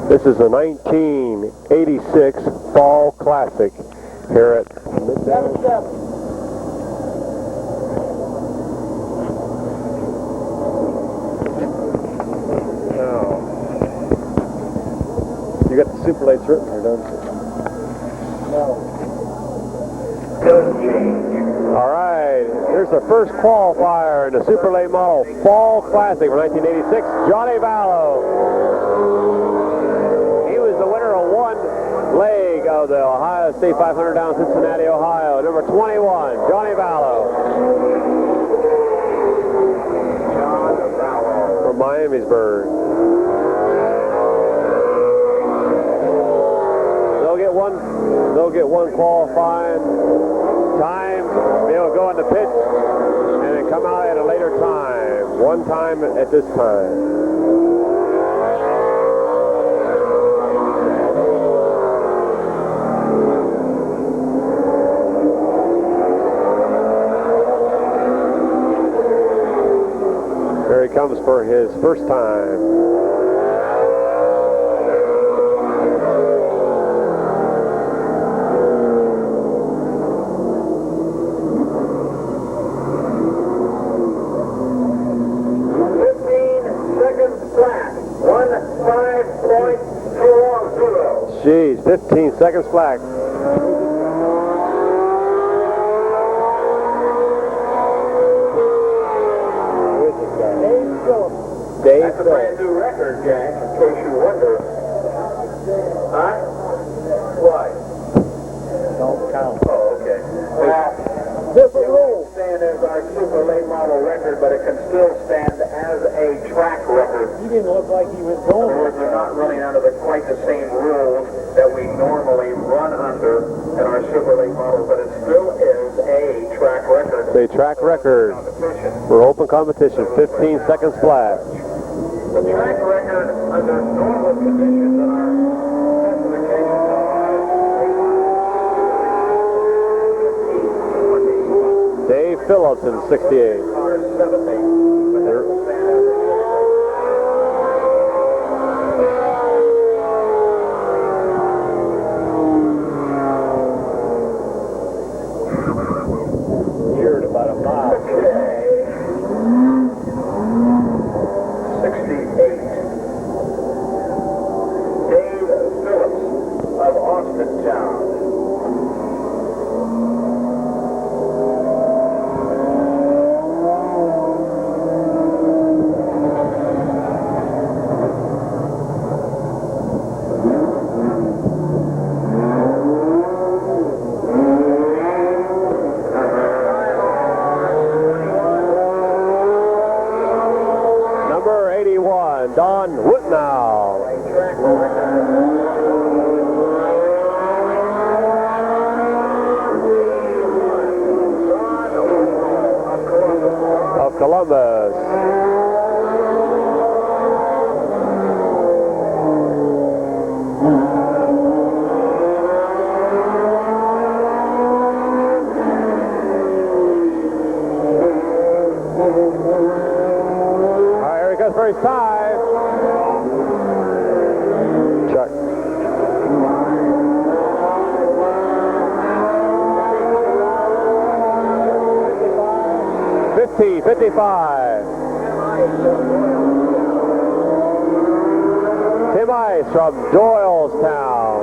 This is the 1986 Fall Classic here at Mid-Vid. You got the super lates written here, don't you? No. All right, here's the first qualifier in the super late model Fall Classic for 1986, Johnny Vallow. He was the winner of one leg of the Ohio State 500 down in Cincinnati, Ohio. Number 21, Johnny Vallow. From Miamisburg. They'll get one qualifying time. They'll go on the pitch and then come out at a later time. One time at this time. Here he comes for his first time. Geez, 15 seconds flat. Dave That's a brand new record, Jack, in case you wonder. Huh? Why? Don't count. Oh, okay. Different rules. Stand as our super late model record, but it can still stand as a track record. He didn't look like he was In going. other words, they're not running under quite the same rules that we normally run under in our super late models, but it still is a track record. It's a track record for open competition, 15 seconds flat. The track record under normal conditions in our specifications are Dave Phillips in 68. 70. You're about a mile. 68. Dave Phillips of Austintown. Number 81, Don Whitnow. Of Columbus. All right, here he goes for his time. Chuck. $50, $55. Tim Ice from Doylestown.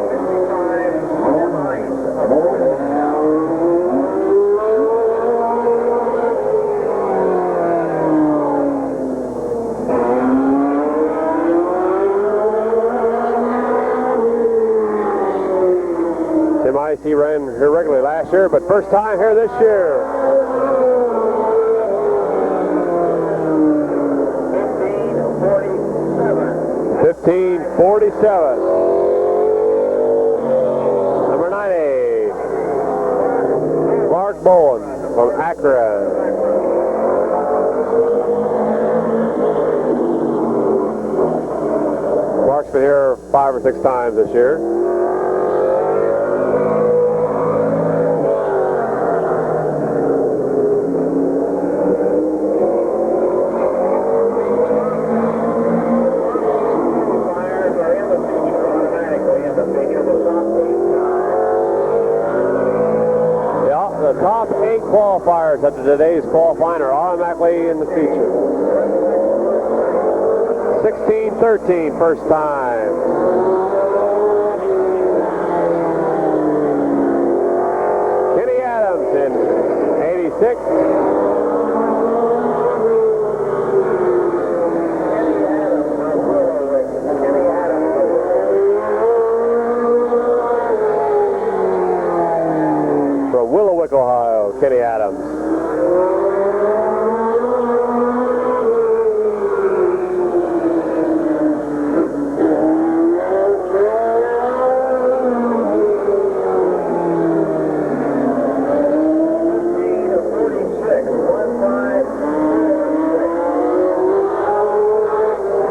Tim Ice, he ran here regularly last year, but first time here this year. 15:47. Number 90, Mark Bowen from Akron. Mark's been here 5 or 6 times this year. Fires are in the future. qualifiers after today's qualifying are automatically in the feature. 16-13 first time. Kenny Adams in 86. Ohio, Kenny Adams.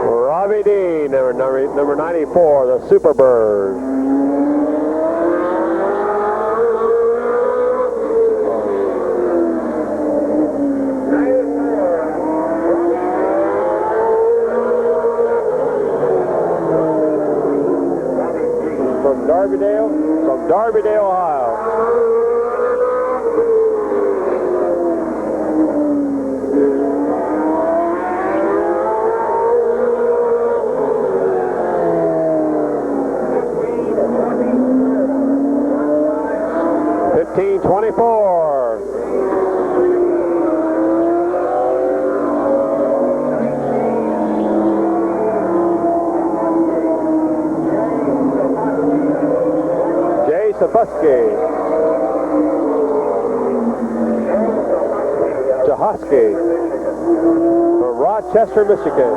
Robbie Dean, number 94, the Superbird. From Darby-Dale, Ohio. Jahoski from Rochester, Michigan.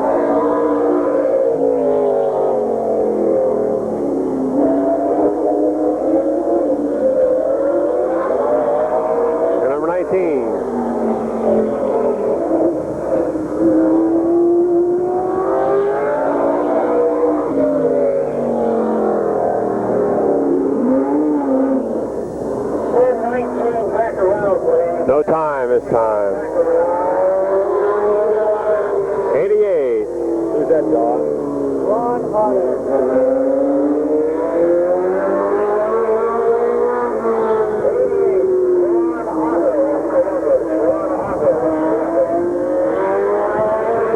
And number 19. No time this time. 88. Who's that, Don? Ron Otto.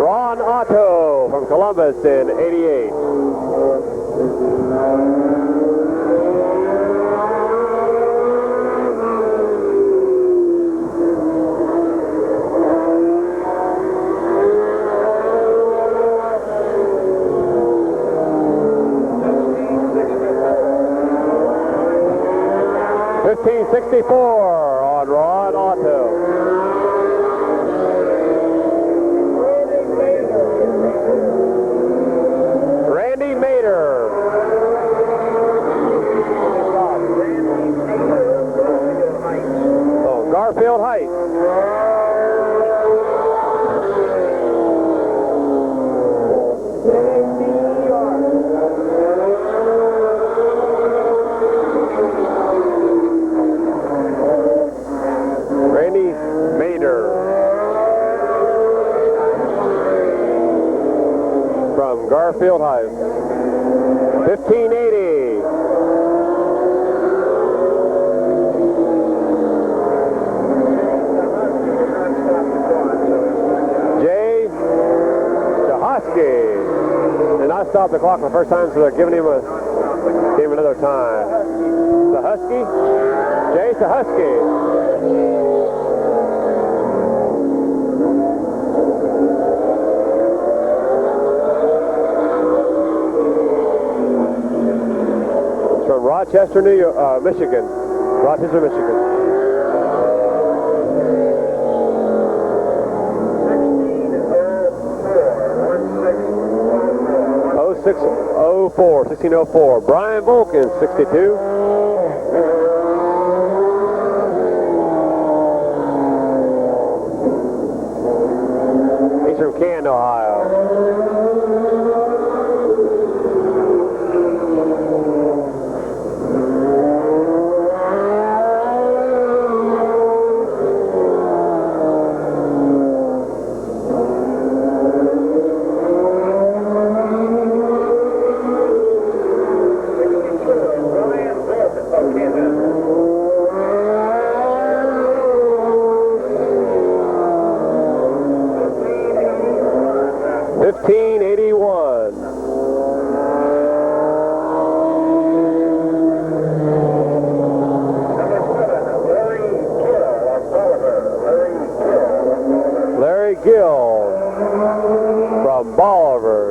Ron Otto from Columbus in 88. $15.64 on Ron Otto. Randy Mader. Oh, Garfield Heights. Randy Mader from Garfield Heights. 1580. Jay Jahoski. And I stopped the clock the first time, so they're giving him another time. The Husky. Jay Jahoski. From Rochester, Michigan. Rochester, Michigan. 1604. Brian Volkin, 62. He's from Canton, Ohio. 1681. Larry Gill from Bolivar.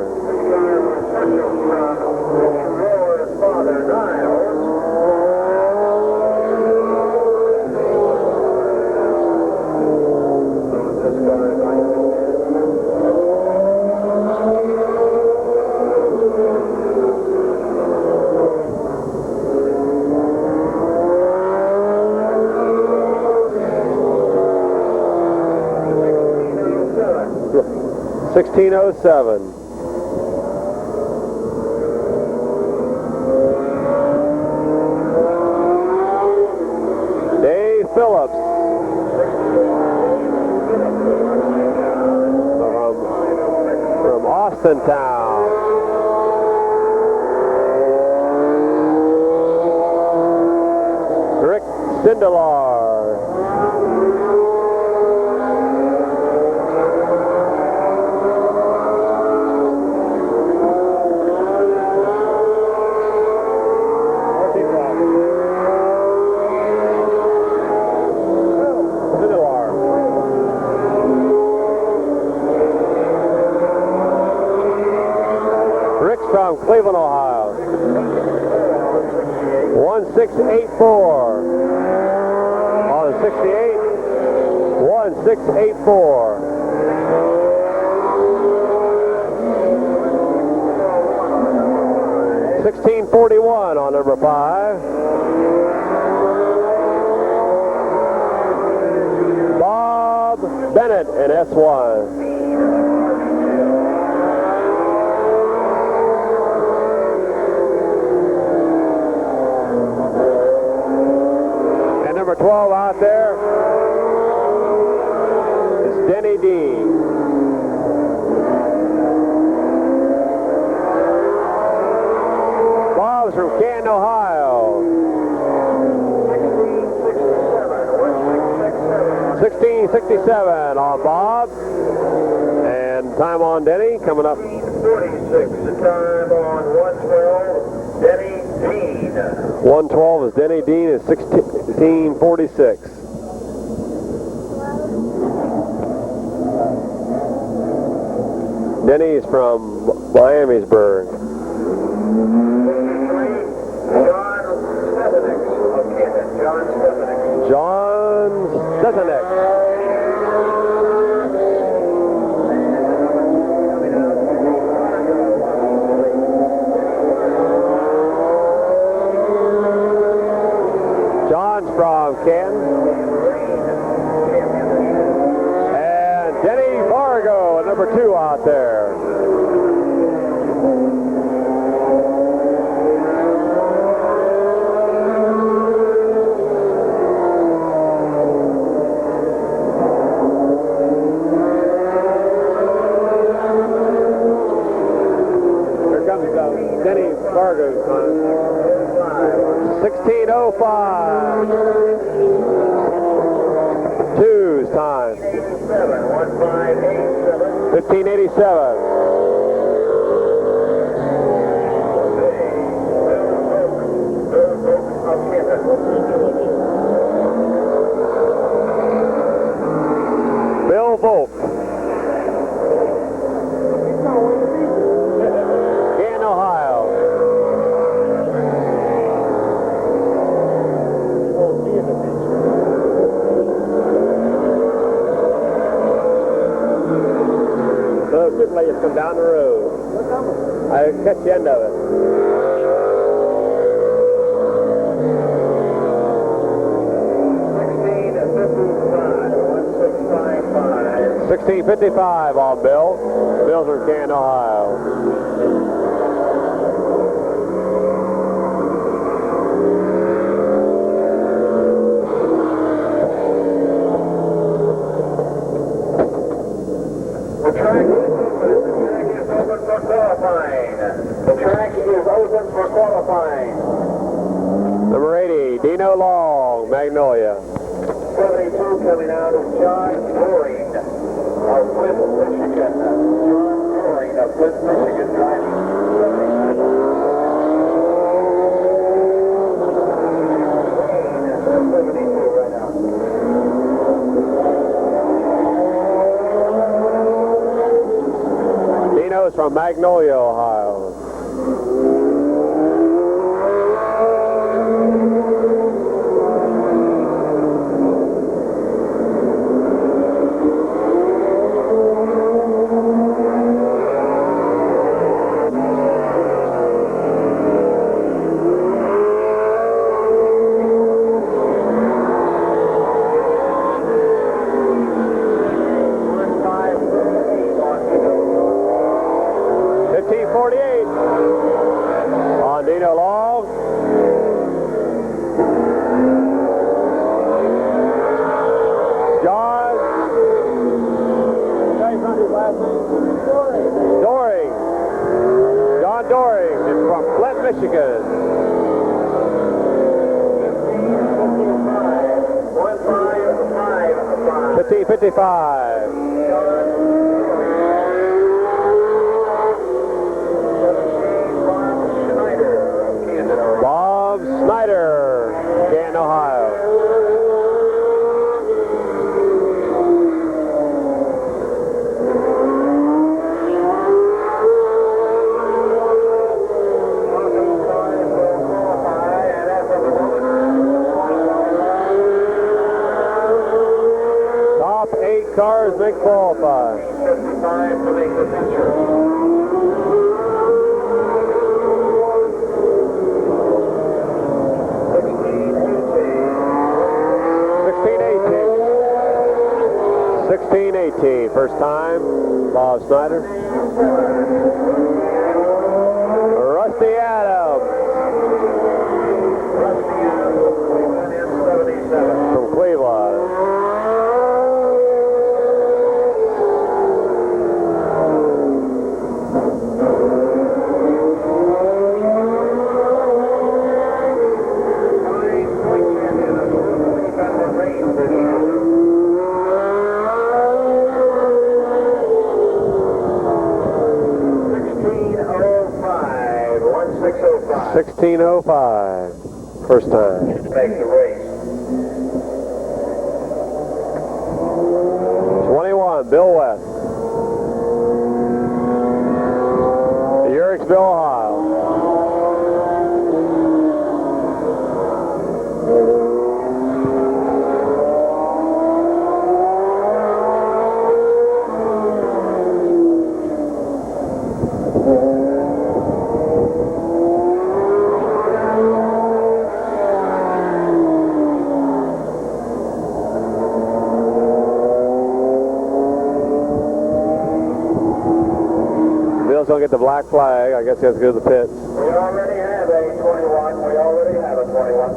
$16.07. Dave Phillips from Austin Town. Rick Sindelar. From Cleveland, Ohio. 1684 on the 68. 1684. $16.41 on number 5. Bob Bennett in S1. Number 12 out there is Denny Dean. Bob's from Canton, Ohio. 1667 on Bob. And time on Denny coming up. 46, the time on 112, Denny Dean. 112 is Denny Dean is 1646. Denny's from Miamisburg. John Stefanik. John's from Canton. And Denny Fargo at number 2 out there. Denny Fargo's on 1605. 2's time. 1587. Bill Volk. Canton, Ohio. The Chevrolet has come down the road. I catch the end of it. $16.55 on Bill. Bill's from Canton, Ohio. The track is open for qualifying. The track is open for qualifying. Number 80, Dino Long, Magnolia. 72 coming out of John Goring of Clinton, Michigan. John Goring of Flint, Michigan, driving 72 right now. Dino's from Magnolia, Ohio. On Dino Long. John. Doring. John Doring is from Flint, Michigan. 1555. Bob Snyder, Canton, Ohio. Top 8 cars make qualify. 55 to make the picture. 16-18, first time, Bob Snyder. Rusty Adams. From Cleveland. $16.05, first time. Make the race. 21, Bill West. Yerricksville, Ohio. Bill's gonna get the black flag. I guess he has to go to the pits. We already have a 21. We already have a 21.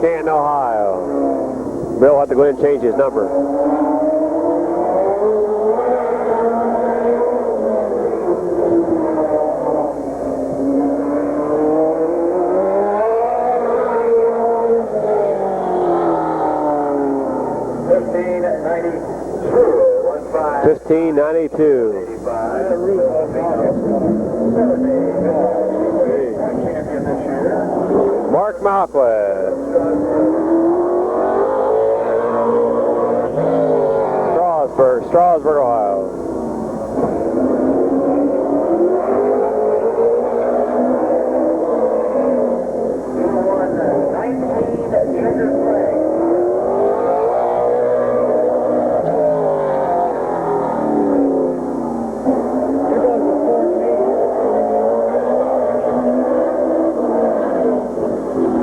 Canton, Ohio. Bill had to go in and change his number. $15.92. Mark Malquez. Strasburg, Ohio.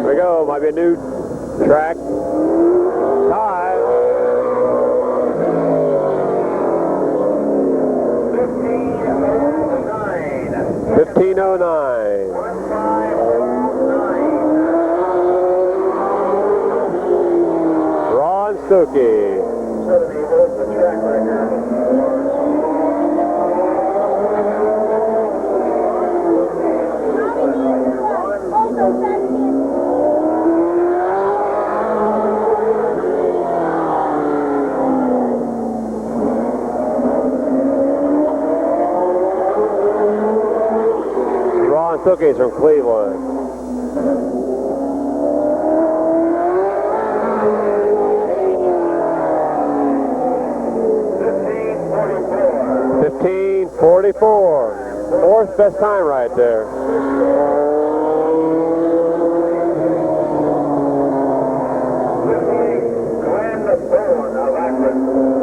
There we go, might be a new track. Time. 15:09. 1509. 1509. Ron Stuckey. 70 was the track record. Ron Stuckey's from Cleveland. Fourth best time right there.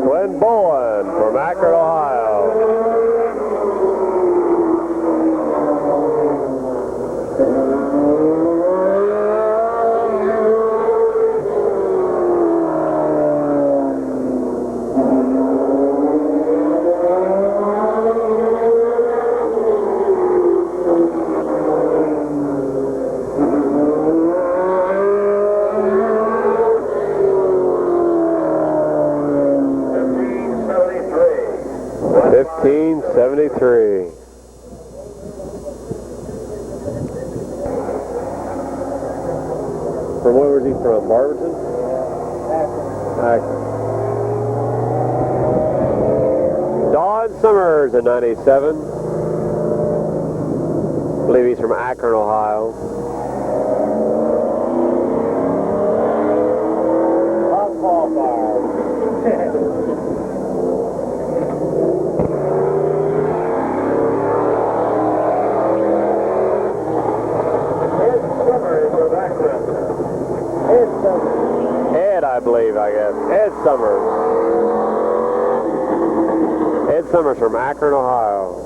Glenn Bowen from Akron, Ohio. '73. From where was he from? Barberton? Akron. Don Summers in '97. I believe he's from Akron, Ohio. Hot qualifier. Ed, I believe, I guess. Ed Summers. Ed Summers from Akron, Ohio.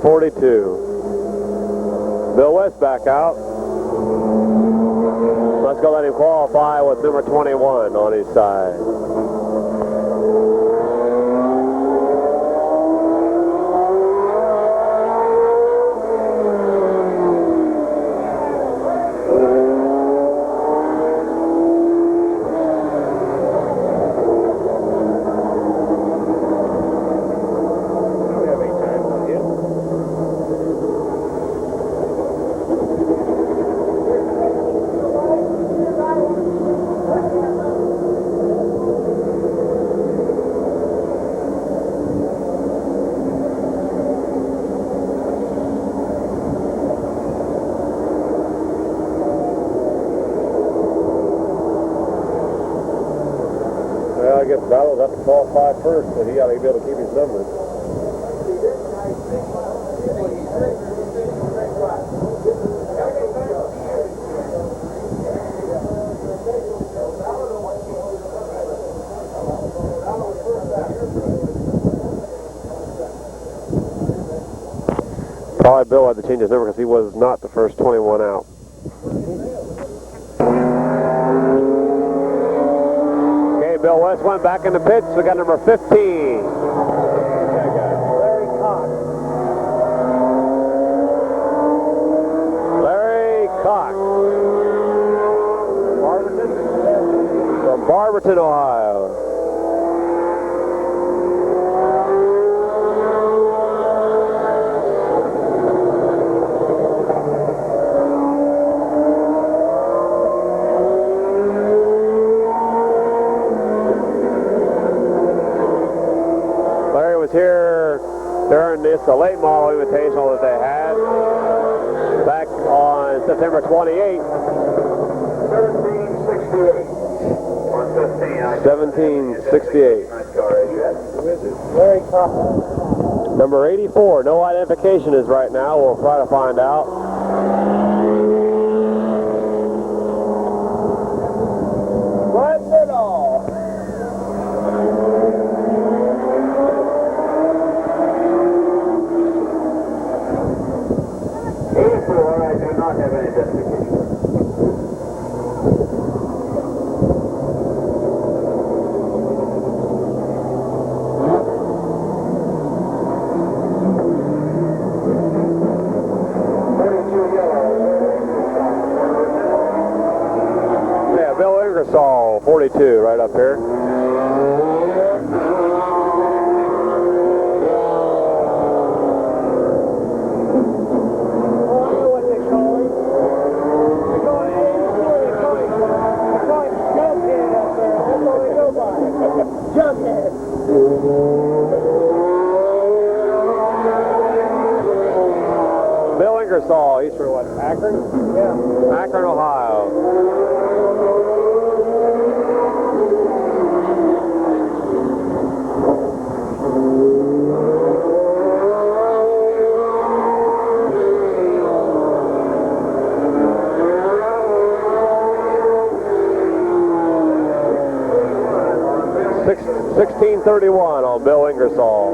'42. Bill West back out. Let's go let him qualify with number 21 on his side. Well, I guess Ballow's have to qualify first, so he got to be able to keep his numbers. Probably Bill had to change his number because he was not the first 21 out. Bill West went back in the pits. We got number 15. Larry Cox. Larry Cox. Barberton? From Barberton, Ohio. Here during this late model invitational that they had back on September 28th. 1768. Larry Cox. Number 84. No identification is right now. We'll try to find out. Ingersoll, 42, right up here. Bill Ingersoll, he's from what, Akron? Yeah. Akron, Ohio. Six, 1631 on Bill Ingersoll.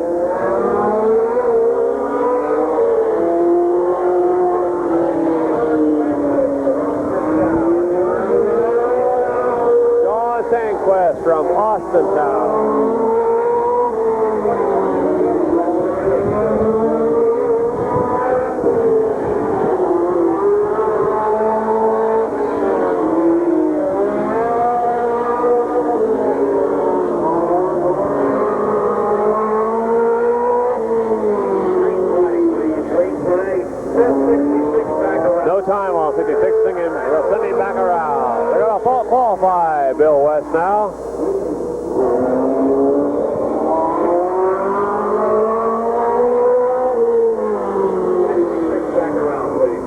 Sandquist from Austintown. No time on 56, singing, we'll send him back around. They're going to qualify Bill West now. Back around, please.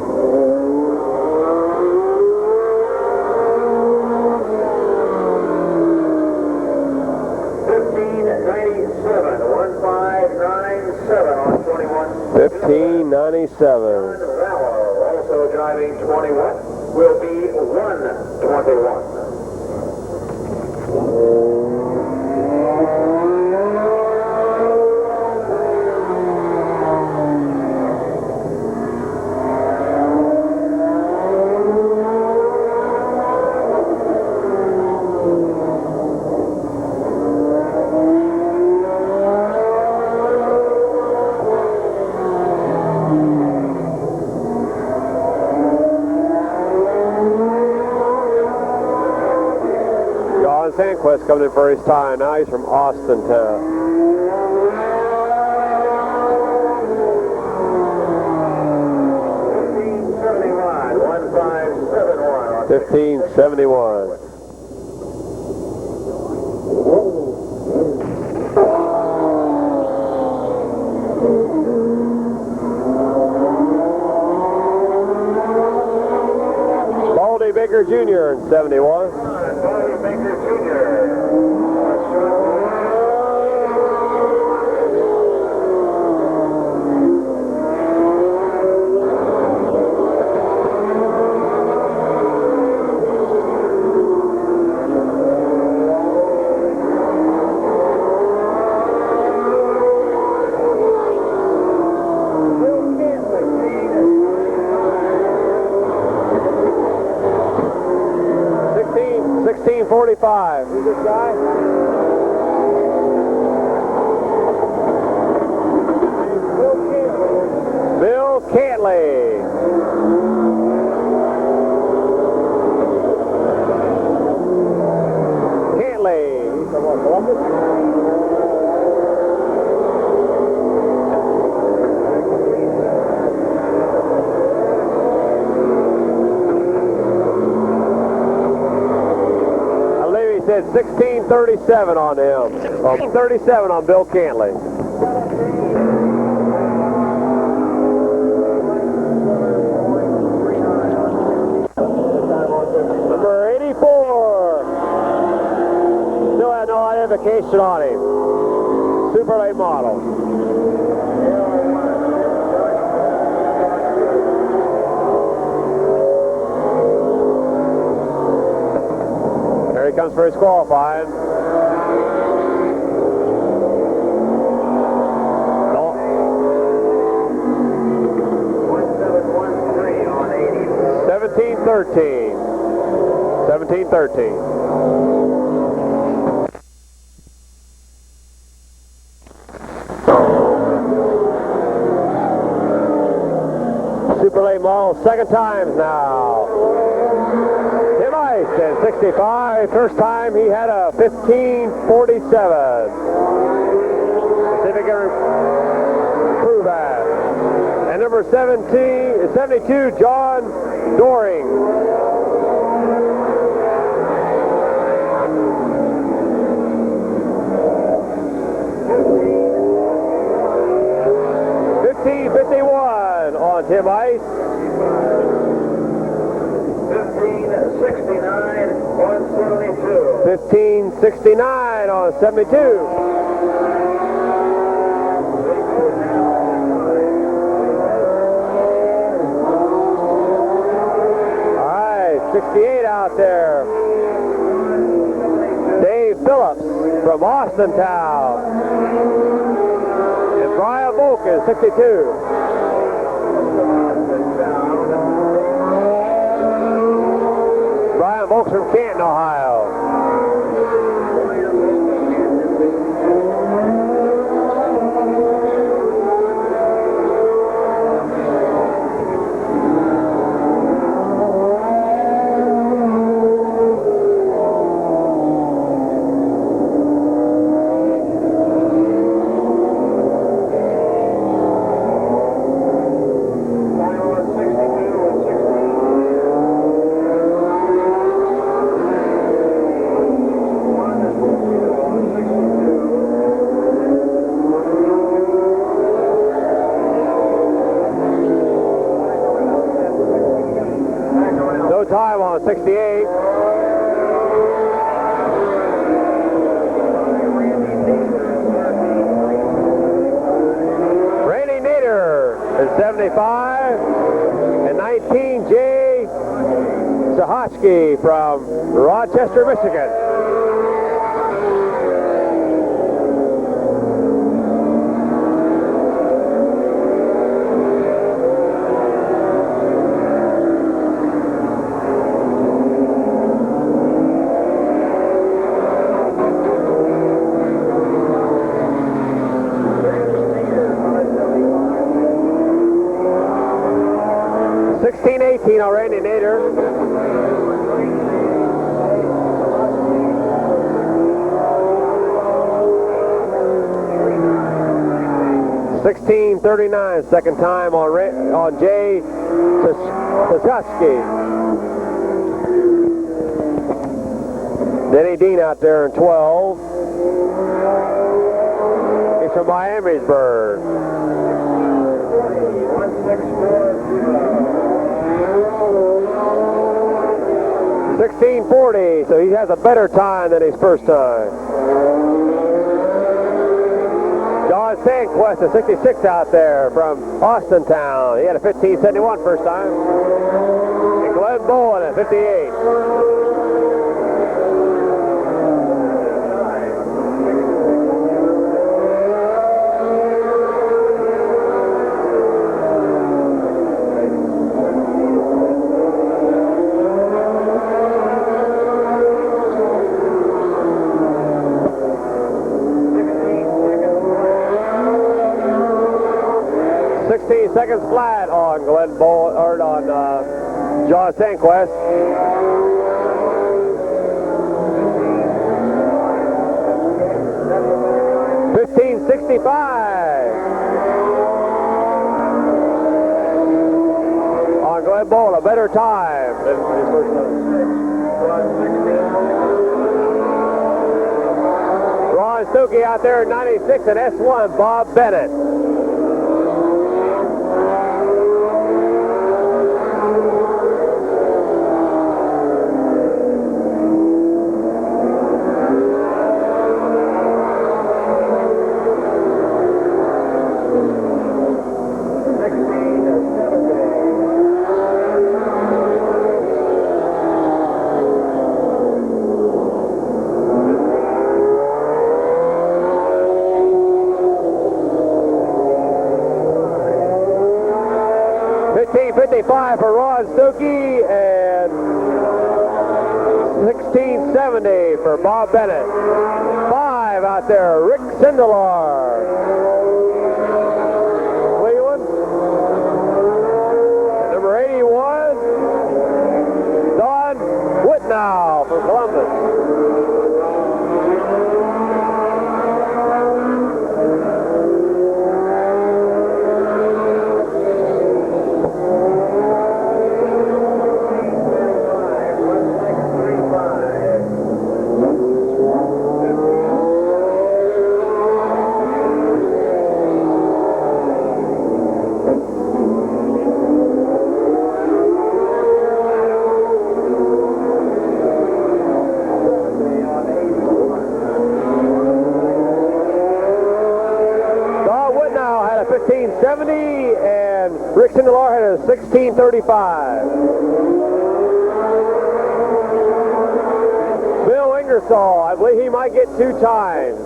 1597, 1597 on 21. 1597. Also driving 21 will be 121. Sandquist coming in for his time. Now he's from Austintown. 1571. Baldy Baker Jr. in 71. Baldy Baker Jr. $16.45. Who's this guy? Bill Cantley. Cantley. From Columbus? Said 1637 on him. Oh, 37 on Bill Cantley. Number 84. Still had no identification on him. Super late model. Here he comes for his qualifying. No. 1713 on 84. 1713. 1713. Super late model, second times now. Tim Ice. and 65. First time he had a 15:47. See if he can improve that. And number 72, John Doring. $15.51 on Tim Ice. 1569 on 72. 15.69 on 72. All right, 68 out there. Dave Phillips from Austintown. And Brian Volk is 62. Brian Volk from Canton, Ohio. No time on 68. Randy Nader is 75. And 19, Jay Zahotsky from Rochester, Michigan. $16.18 on Randy Nader. $16.39 second time on Jay Zahotsky. Denny Dean out there in 12. He's from Miamisburg. 16:40, so he has a better time than his first time. John Sandquist, a 66 out there from Austintown. He had a 15:71 first time. And Glenn Bowen at 58. Seconds flat on Glenn Bowen, or on John Sandquist. $15.65 on Glenn Bowen, a better time than his first time. Ron Stokey out there in 96 and S1, Bob Bennett. $15.55 for Ron Stokey and $16.70 for Bob Bennett. 5 out there, Rick Sindelar. Cleveland. And number 81, Don Whitney. now from Columbus. Rick Sindelar had a 16:35. Bill Ingersoll, I believe he might get 2 times.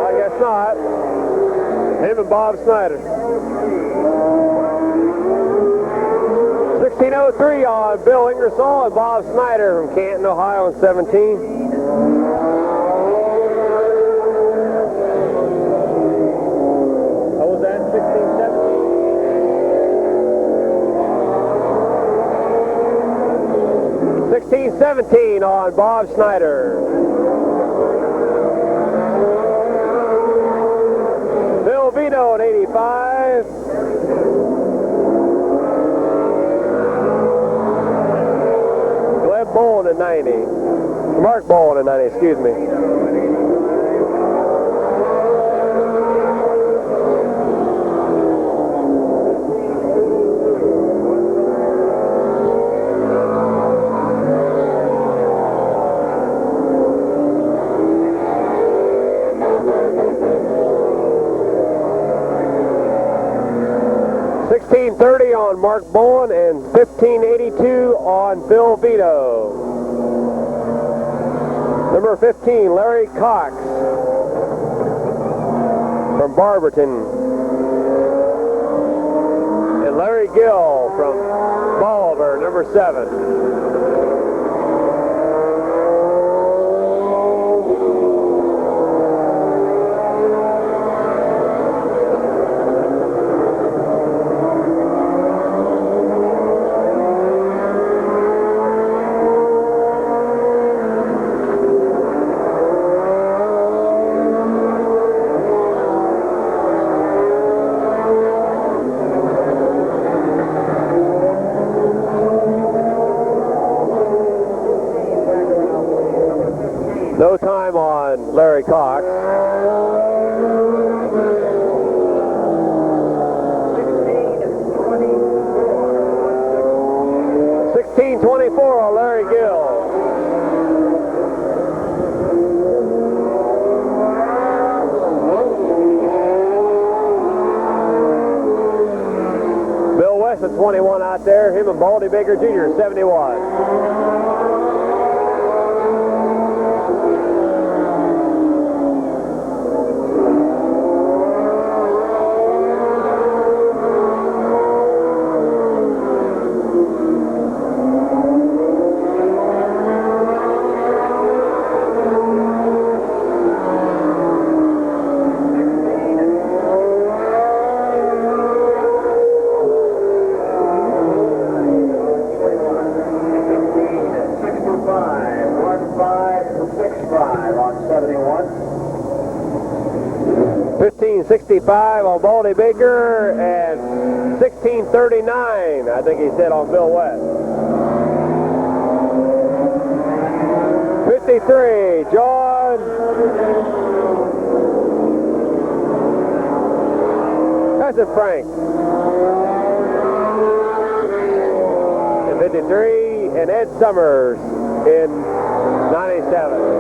I guess not. Him and Bob Snyder. 16:03 on Bill Ingersoll and Bob Snyder from Canton, Ohio in 17. What was that? 16:17 on Bob Snyder. Bill Vito at 85. Gleb Bowen at 90. Mark Bowen at 90, excuse me. $16.30 on Mark Bowen and $15.82 on Bill Vito. Number 15, Larry Cox from Barberton. And Larry Gill from Bolivar, number 7. No time on Larry Cox. 16:24 on Larry Gill. Bill West at 21 out there. Him and Baldy Baker Jr. 71. $15.65 on Baldy Baker and $16.39, I think he said, on Bill West. 53, John Cousin Frank. And 53, and Ed Summers in 97.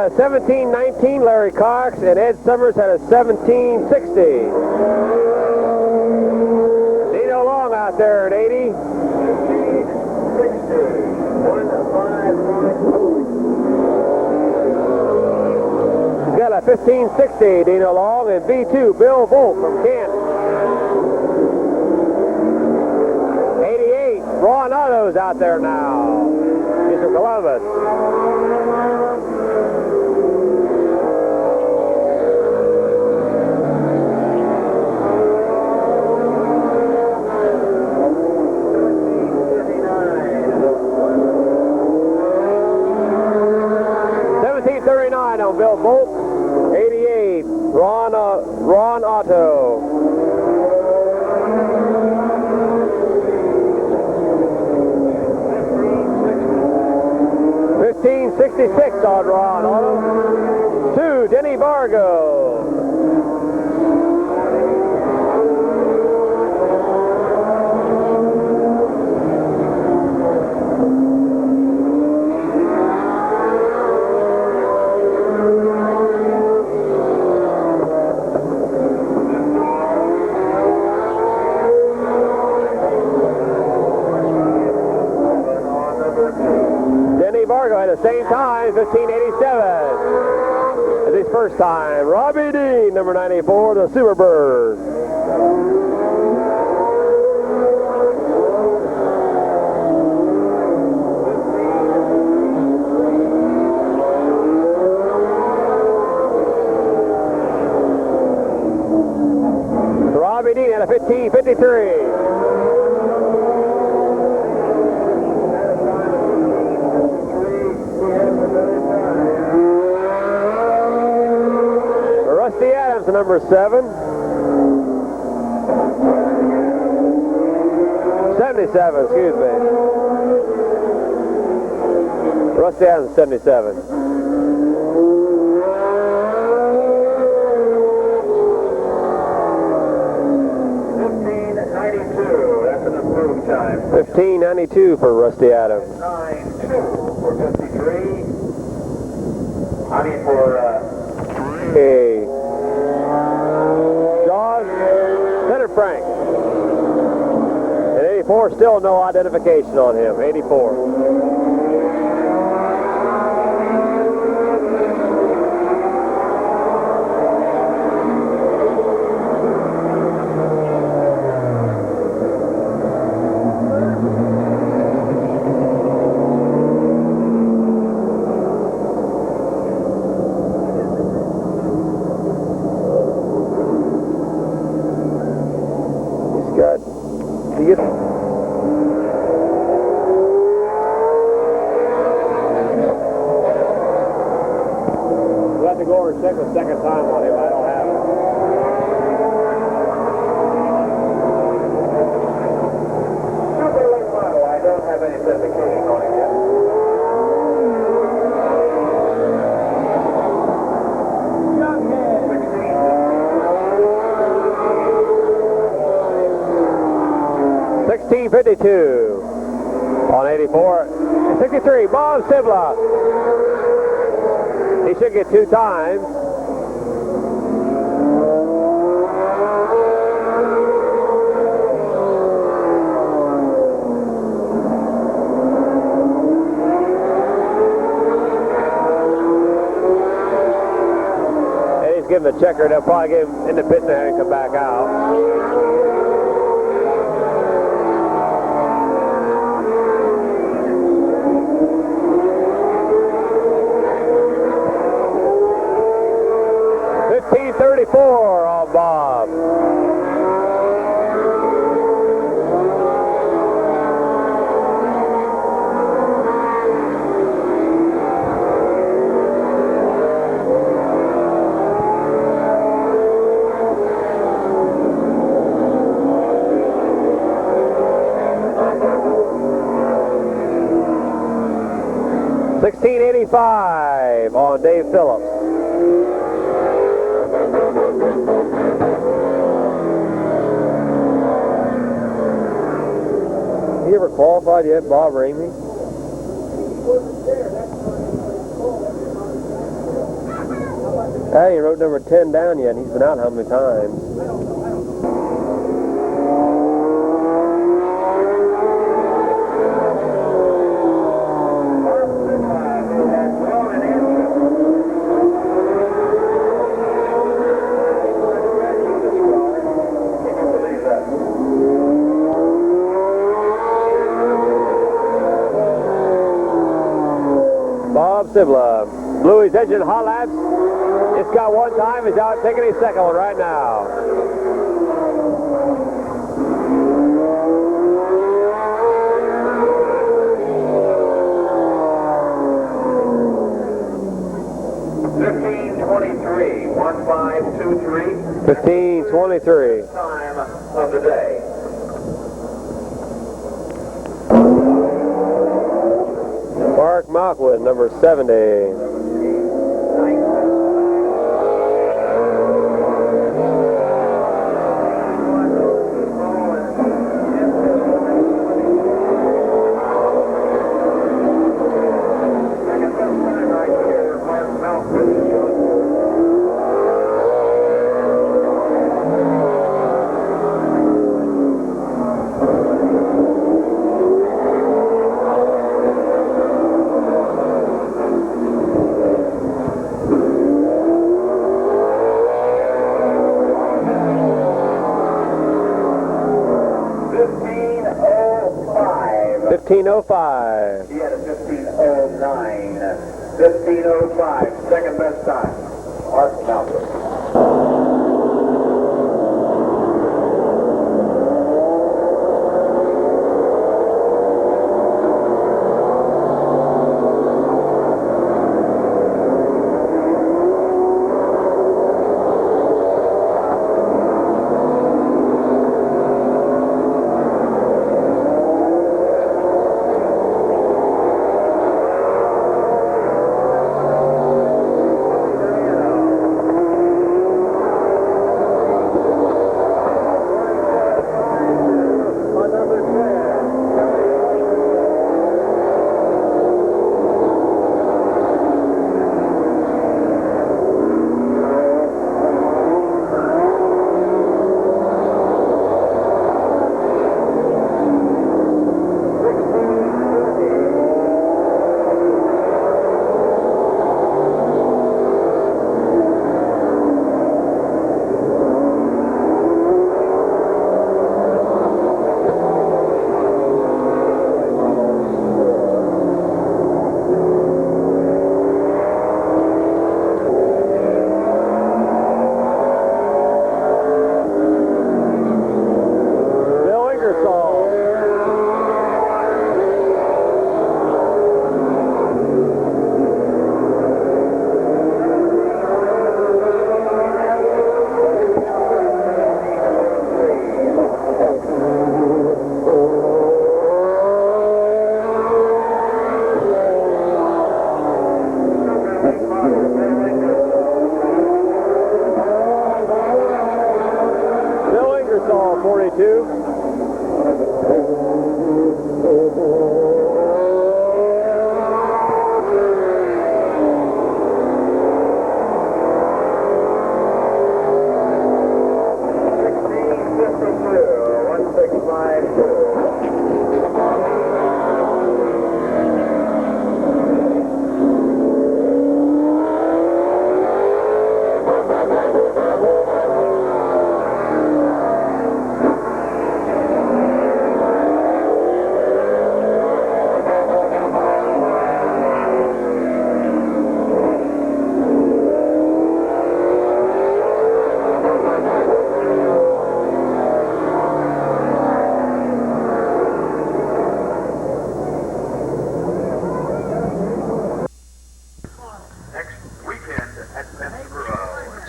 had a 17-19, Larry Cox, and Ed Summers had a 17-60. Dino Long out there at 80. 60. 1-5-5. He's got a 15-60, Dino Long, and B2, Bill Volk from Kent. 88, Ron Otto's out there now. He's from Columbus. On Bill Volk, 88, Ron Otto. 1566 on Ron Otto. 2, Denny Vargo. Vargo at the same time, 1587. At his first time, Robbie Dean, number 94, the Superbird. Robbie Dean at a 1553. Number 7. 77, excuse me. Rusty Adams, 77. 1592, that's an improved time. 1592 for Rusty Adams. 9-2 for 53. I mean for Hey. Frank. And 84, still no identification on him. 84. We'll have to go over and check the second time on him. I don't have it. Super late model. I don't have any identification on him yet. Young man. 1652 on 84. 63, Bob Sibla. He should get 2 times. And he's giving the checker. They'll probably give him in the pit there and come back out. $34 on Bob. $16.85 on Dave Phillips. He ever qualified yet, Bob Ramey? Hey, he wrote number 10 down yet. He's been out how many times? Bob Sibla. Bluey's engine hot laps. It's got one time. He's out taking his second one right now. (15:23), 15:23. 15:23. Time of the day. Mark Malkwood, number 70. He had a 15:09. 15:05, second best time. Mark Malcolm.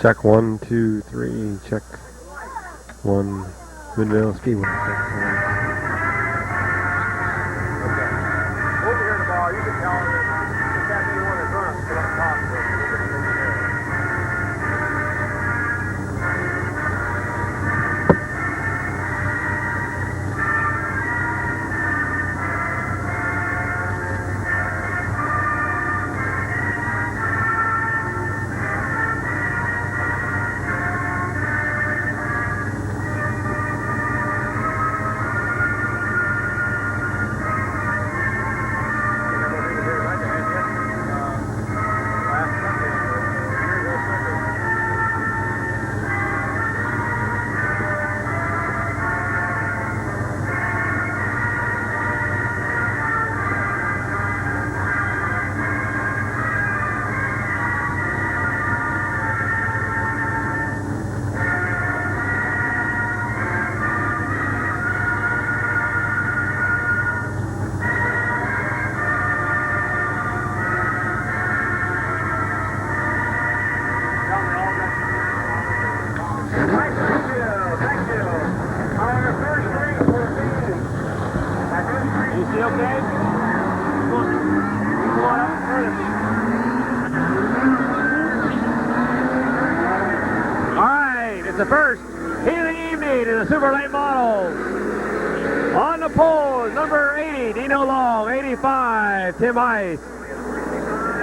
Check 1, 2, 3. Check 1. Mid-Vale Speedway. Over here in the bar, you can tell them if that anyone is drunk, get up and talk to them. We'll get them over there. You okay? Come on. Come on up further. All right, it's the first heat of the evening in the super late models. On the pole, number 80, Dino Long. 85, Tim Ice.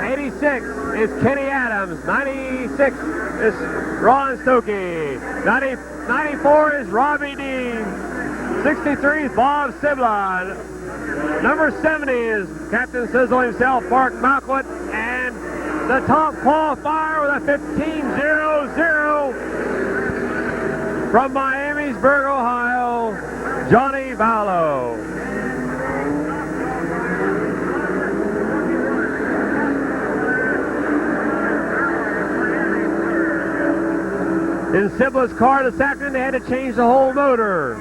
86 is Kenny Adams. 96 is Ron Stokey. 94 is Robbie Dean. 63 is Bob Siblon. Number 70 is Captain Sizzle himself, Mark Malquit. And the top qualifier with a 15.00 from Miamisburg, Ohio, Johnny Vallow. In Sibla's car this afternoon, they had to change the whole motor.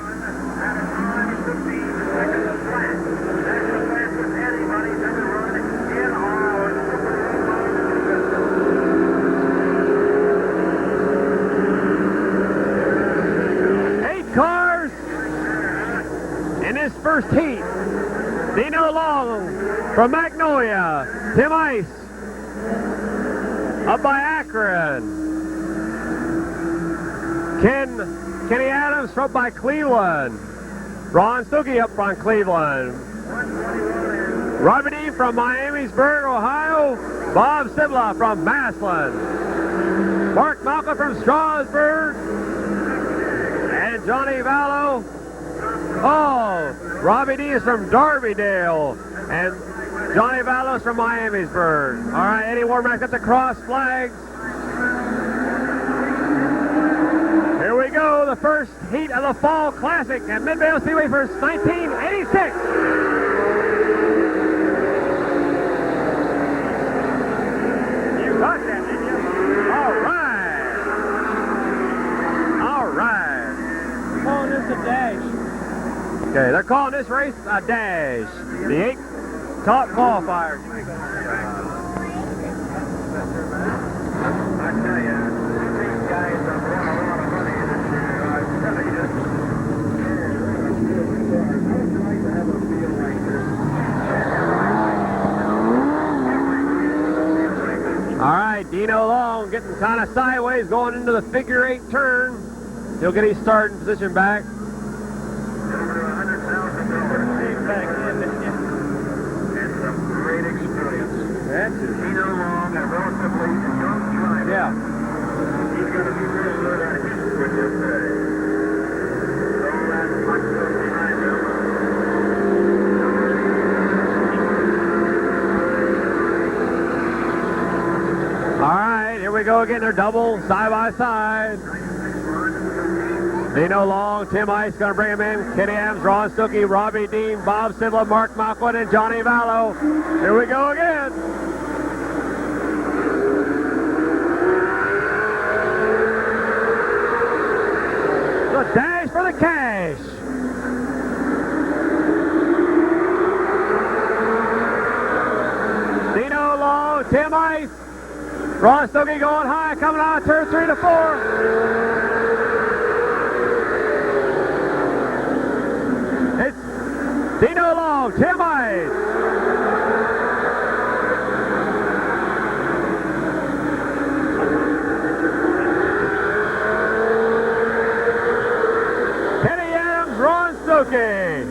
Cars in this first heat. Dino Long from Magnolia. Tim Ice up by Akron. Kenny Adams from by Cleveland. Ron Stokey up from Cleveland. Robbie Dean from Miamisburg, Ohio. Bob Sibla from Massillon. Mark Malcolm from Strasburg. And Johnny Vallow. Oh, Robbie D is from Darbydale. And Johnny Vallow is from Miamisburg. All right, Eddie Warmack got the cross flags. Here we go, the first heat of the Fall Classic at Midvale Speedway for 1986. You got that, didn't you? All right. All right. Calling this a dash. Okay, they're calling this race a dash. The 8 top qualifiers. I tell you, these guys have won a lot of money this year. I tell you. I'd like to have a feel like this. All right, Dino Long getting kind of sideways, going into the figure 8 turn. He'll get his starting position back. It's a great experience. That's it. Dino Long, a relatively young driver. Yeah. He's going to be real good at his switch today. Throw that puck behind him. All right, here we go again. They're double side by side. Dino Long, Tim Ice going to bring him in. Kenny Adams, Ron Stokey, Robbie Dean, Bob Sibla, Mark Malquit, and Johnny Vallow. Here we go again. The dash for the cash. Dino Long, Tim Ice, Ron Stokey going high, coming out of turn 3 to 4. Dino Long, Tim Ice. Kenny Adams, Ron Stokey.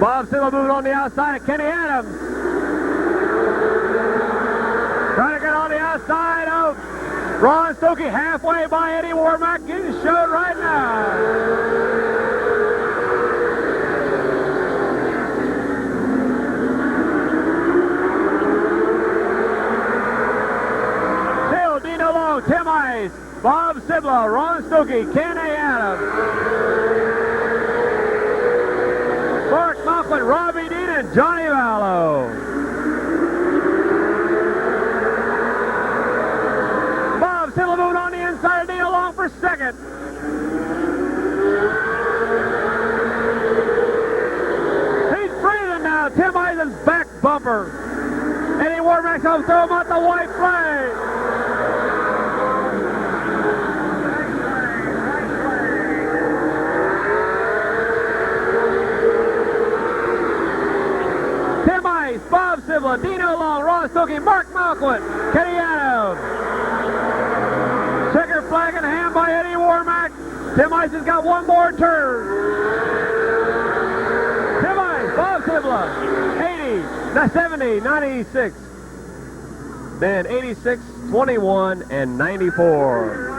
Bob Sibla moving on the outside of Kenny Adams. Trying to get on the outside of Ron Stokey, halfway by Eddie Warmack, getting showed right now. Still Dino Long, Tim Ice, Bob Sibla, Ron Stokey, Kenny Adams. Mark Malquit, Robbie Dean, and Johnny Vallow. Bob Sibla moving on the inside of Dino Long for second. He's breathing now. Tim Ice his back bumper. Eddie Warmack's going to throw him out the white flag. Tim Ice, Bob Sibla, Dino Long, Ron Stokey, Mark Malquit, Kenny Adams. Checker flag in hand by Eddie Warmack. Tim Ice has got one more turn. Tim Ice, Bob Sibla, 80, 70, 96. Then 86, 21, and 94.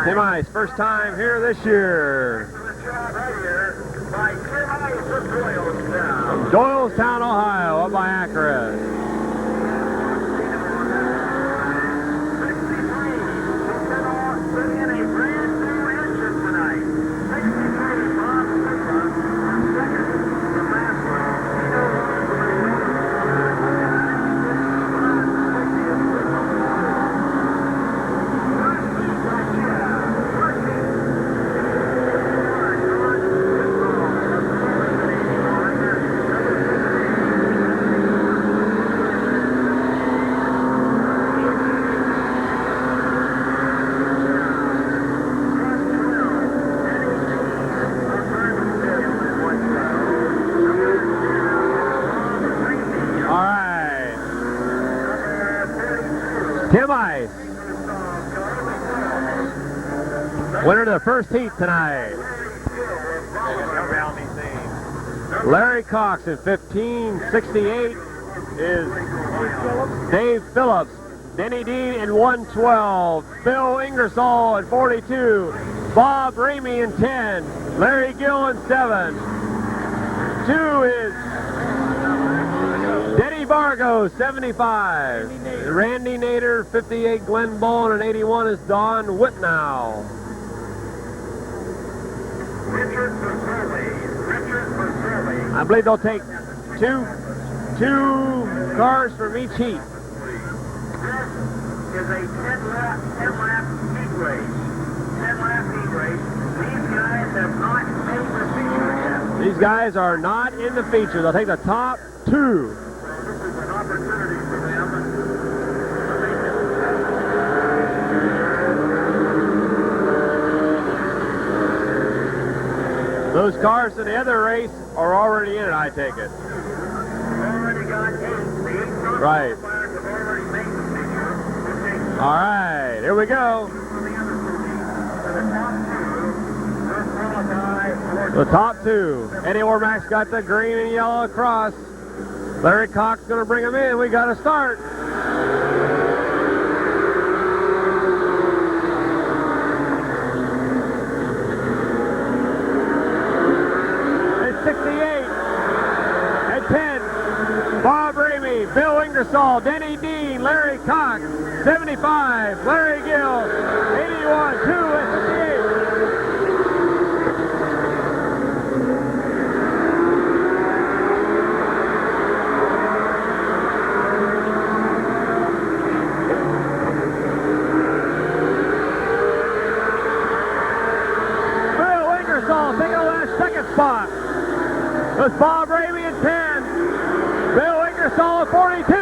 Tim Ice, first time here this year. From Doylestown, Ohio, up by Akron. Tim Ice, winner of the first heat tonight. Larry Cox in 1568 is Dave Phillips. Denny Dean in 112. Bill Ingersoll in 42. Bob Ramey in 10. Larry Gill in 7. 2 is Denny Vargo, 75. Randy Nader, 58. Glenn Bowen, and 81 is Don Whitnow. I believe they'll take two cars from each heat. This is a 10-lap heat race. 10-lap heat race. These guys have not made the feature yet. These guys are not in the feature. They'll take the top 2. An opportunity for them. Those cars in the other race are already in it, I take it. Already got 8. The 8 Right. have already made the feature. All right, here we go. The top 2. Eddie Ormack's got the green and yellow across. Larry Cox going to bring him in. We got to start. It's 68. At 10, Bob Ramey, Bill Ingersoll, Denny Dean, Larry Cox, 75, Larry Gill, 81, 2 and 58. Spot. With Bob Ramey at 10. Bill Ingersoll at 42.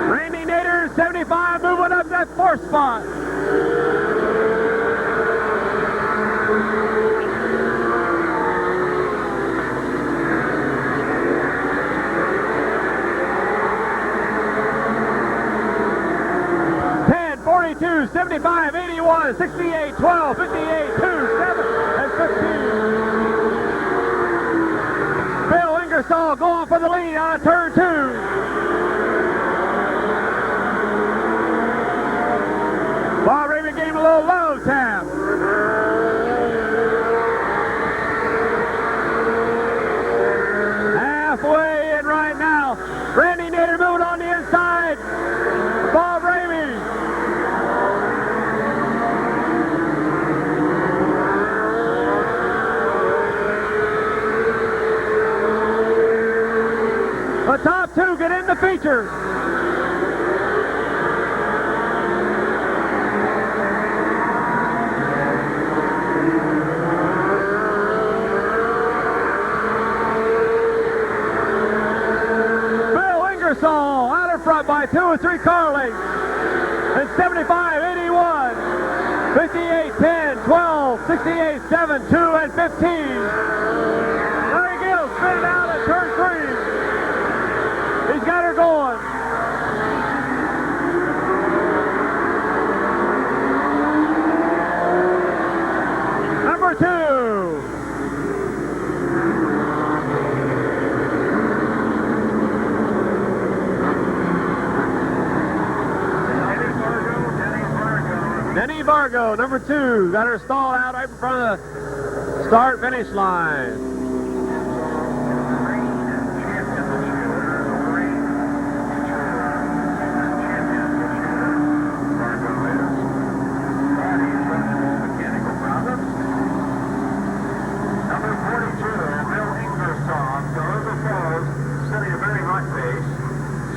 Randy Nader at 75, moving up that 4th spot. $10, 42, 75, 81, 68, 12, 58, 2, 7, and 15. Bill Ingersoll going for the lead on a turn 2. Bob Ramey gave him a little low tap. Halfway in right now. Randy Nader moving on the inside. Bob Ramey. The top 2 get in the feature. Ingersoll out in front by 2 or 3 car lengths. And 75, 81, 58, 10, 12, 68, 7, 2, and 15. Larry Gill spinning out at turn 3. He's got her going. Number 2. Denny Vargo, number 2, got her stalled out right in front of the start-finish line. Number 42, Bill Ingersoll, Galluva Falls, setting a very hot pace.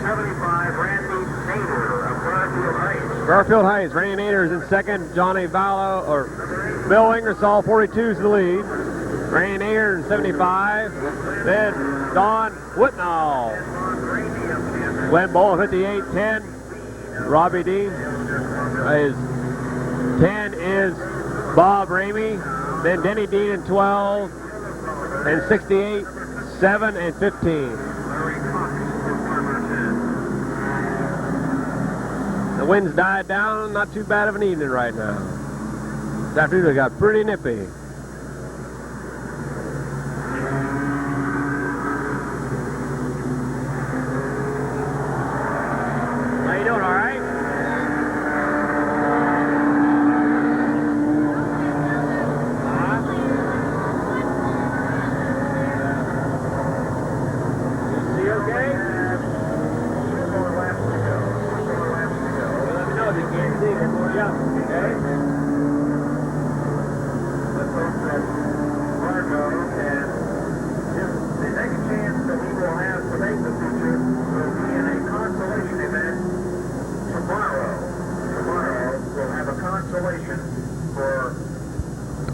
75, Randy Nader of Garfield Heights. Garfield Heights, Randy Nader is in second. Johnny Vallow, or Bill Ingersoll, 42 is the lead. Randy Nader in 75. Then Don Whitnall. Glenn Bowl 58, 10. Robbie Dean is 10 is Bob Ramey. Then Denny Dean in 12. And 68, 7, and 15. The wind's died down, not too bad of an evening right now. This afternoon it got pretty nippy. How you doing, all right? You okay?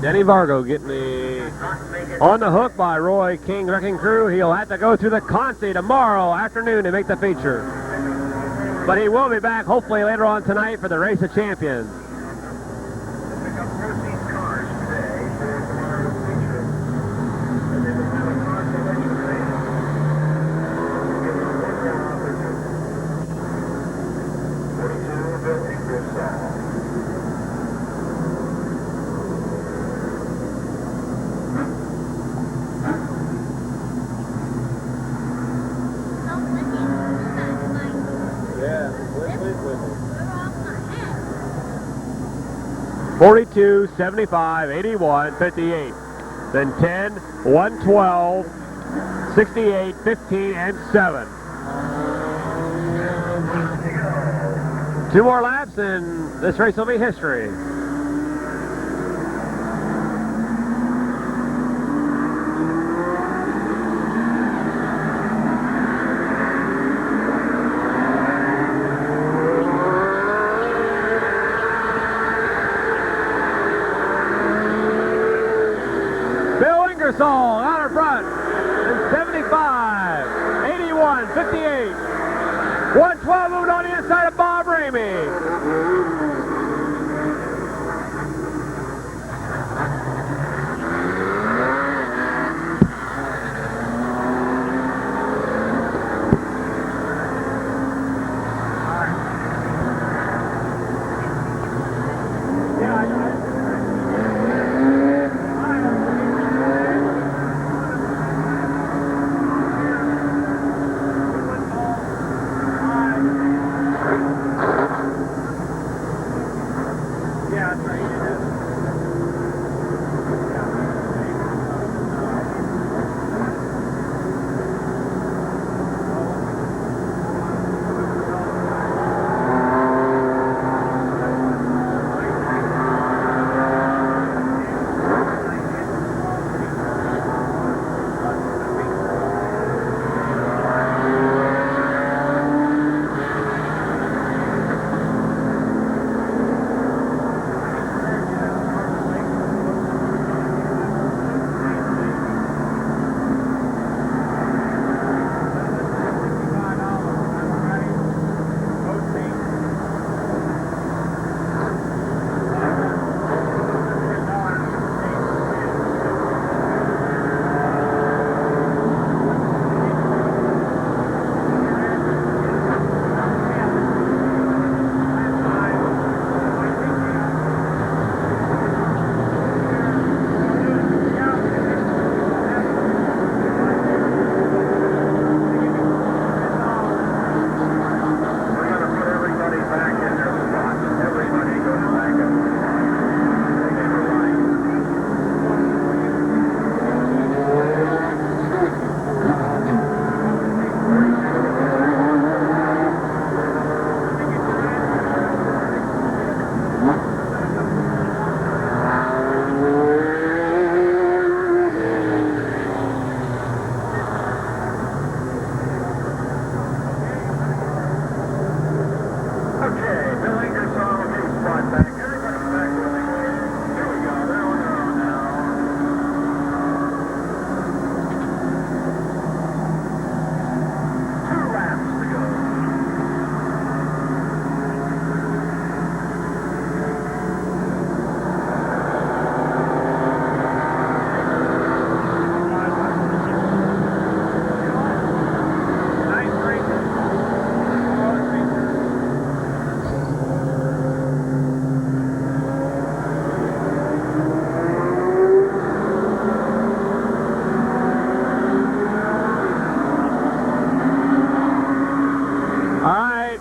Denny Vargo getting on the hook by Roy King Wrecking Crew. He'll have to go through the Concy tomorrow afternoon to make the feature. But he will be back hopefully later on tonight for the Race of Champions. Yeah, 42, 75, 81, 58. Then 10, 112, 68, 15, and 7. 2 more laps and this race will be history. Ingersoll out in front in 75, 81, 58, 112 moving on the inside of Bob Ramey.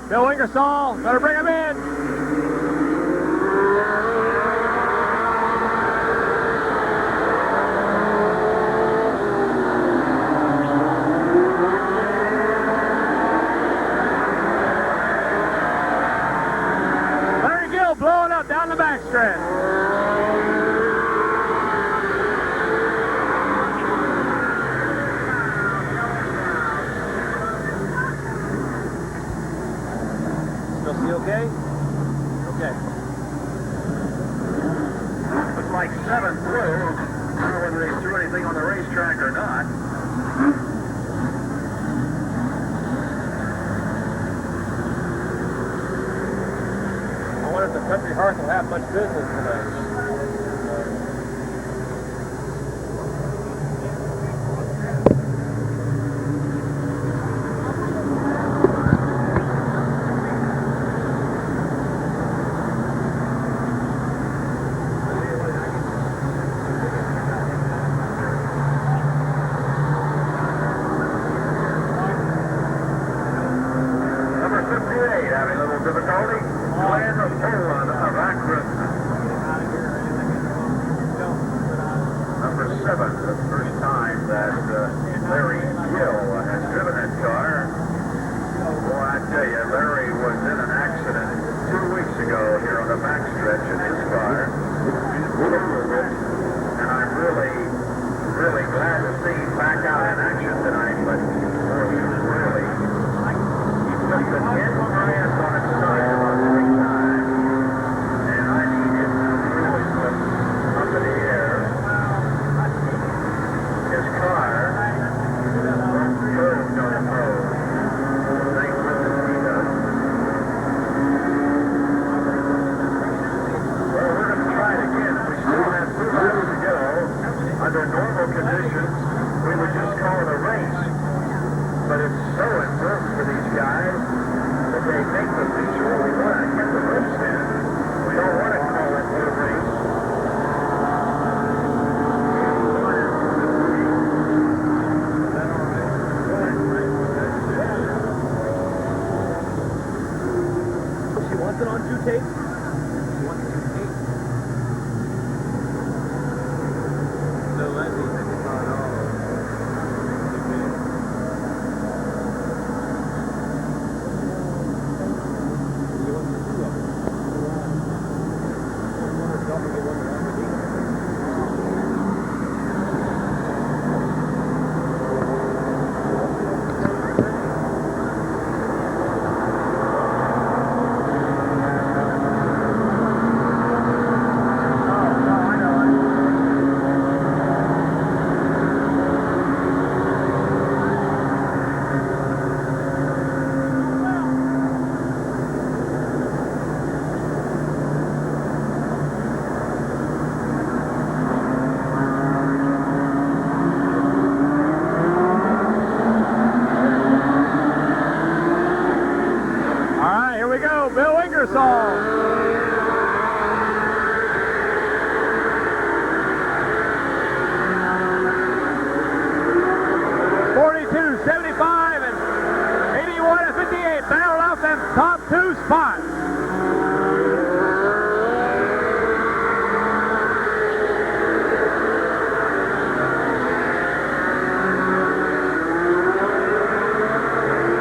Bill Ingersoll, better bring him in. Blowing up down the backstretch. Still see okay? Okay. Looks like 7 flew. I don't know whether they threw anything on the racetrack or not. The Country Hearth will have much business tonight. Number 58 having a little difficulty. Playing the Poland of Akron. Number 7, the first time that Larry Gill has driven that car. Boy, I tell you, Larry was in an accident 2 weeks ago here on the backstretch in his car. And I'm really glad to see him back out in action tonight. But boy, he was really, he took the 10 grand on its side about 3 times. And I need him to really put up in the air. His car moved on the road. Thank goodness he does. Well, we're going to try it again. We still have 2 laps to go. Under normal conditions, we would just call it a race. But it's so important for these guys that they make the feature. We want to get the race in. We don't want to call it a race. She wants it on 2 tapes? She wants it 2 tapes. No, Leslie. Bill Ingersoll. 42, 75, and 81 and 58 battled out them top 2 spots.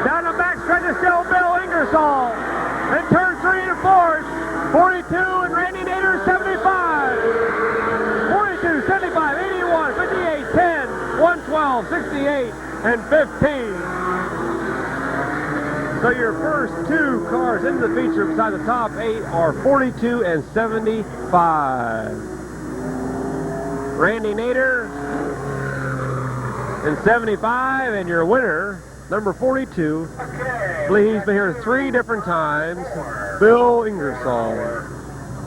Down the backstretch is still Bill Ingersoll. In turn 3 and 4, 42 and Randy Nader 75. 42, 75, 81, 58, 10, 112, 68, and 15. So your first 2 cars in the feature beside the top 8 are 42 and 75. Randy Nader in 75, and your winner, number 42, I believe he's been here 3 different times, Bill Ingersoll.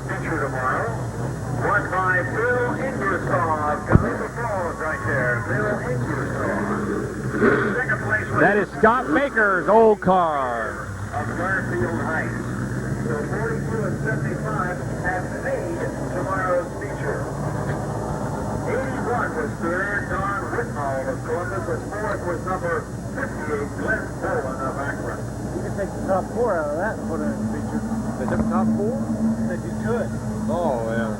Picture tomorrow. 1 by Bill Ingersoll. I've got the applause right there. Bill Ingersoll. Second place. That is Scott Baker's old car. Of Garfield Heights. So 42 and 75 have made tomorrow's feature. 81 was third. Don Whitnall of Columbus. And fourth was number 58, Glenn Bowen of Akron. take the top 4 out of that and put it in the feature. They took the top 4? Said you could. Oh, yeah.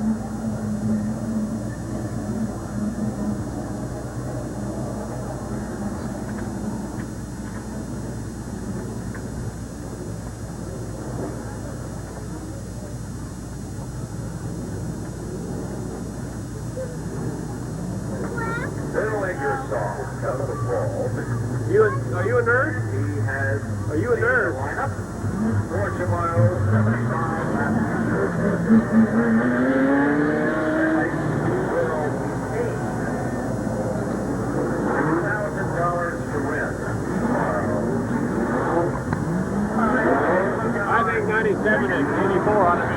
Bill Ingersoll comes to fall. Are you a nerd? He has Are you a nerd? lineup. 4 miles, 75 laps. $1,000 to win tomorrow. I think 97 and 84 ought to be.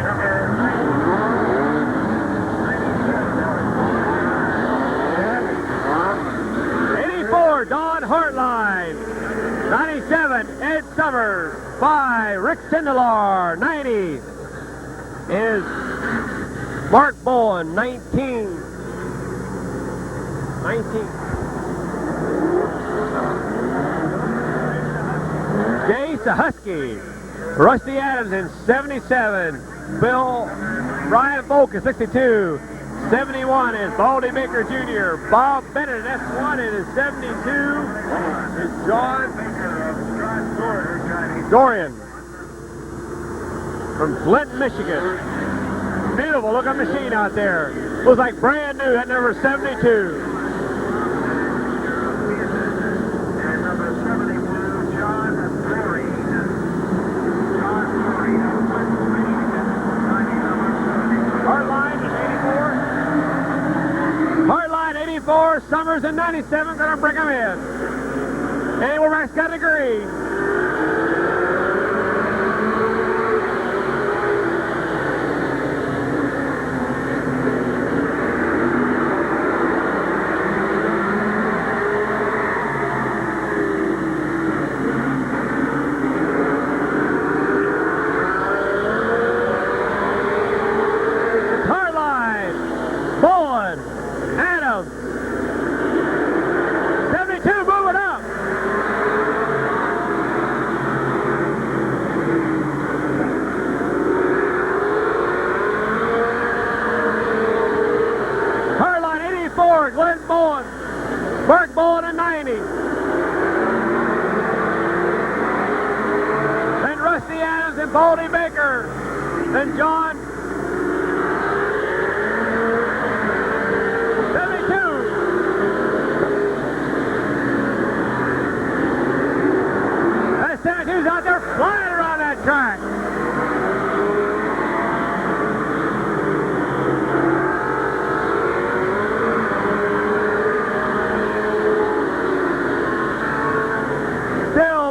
84, Don Hartline. 97, Ed Summers. 5, Rick Sindelar. 90 is Mark Bowen. 19. Jay Sahusky. Rusty Adams in 77. Brian Folk is 62. 71 is Baldy Baker Jr. Bob Bennett in S1 is 72. Is John Dorian from Clinton, Michigan. Beautiful looking machine out there. Looks like brand new at number 72. And number 72, John Doreen. Hardline 84. Hardline 84. Summers in 97. Gonna bring him in. And Womack's got a green. Mark Bowen at 90. Then Rusty Adams and Baldy Baker. Then John. 72. That 72's out there flying around that track.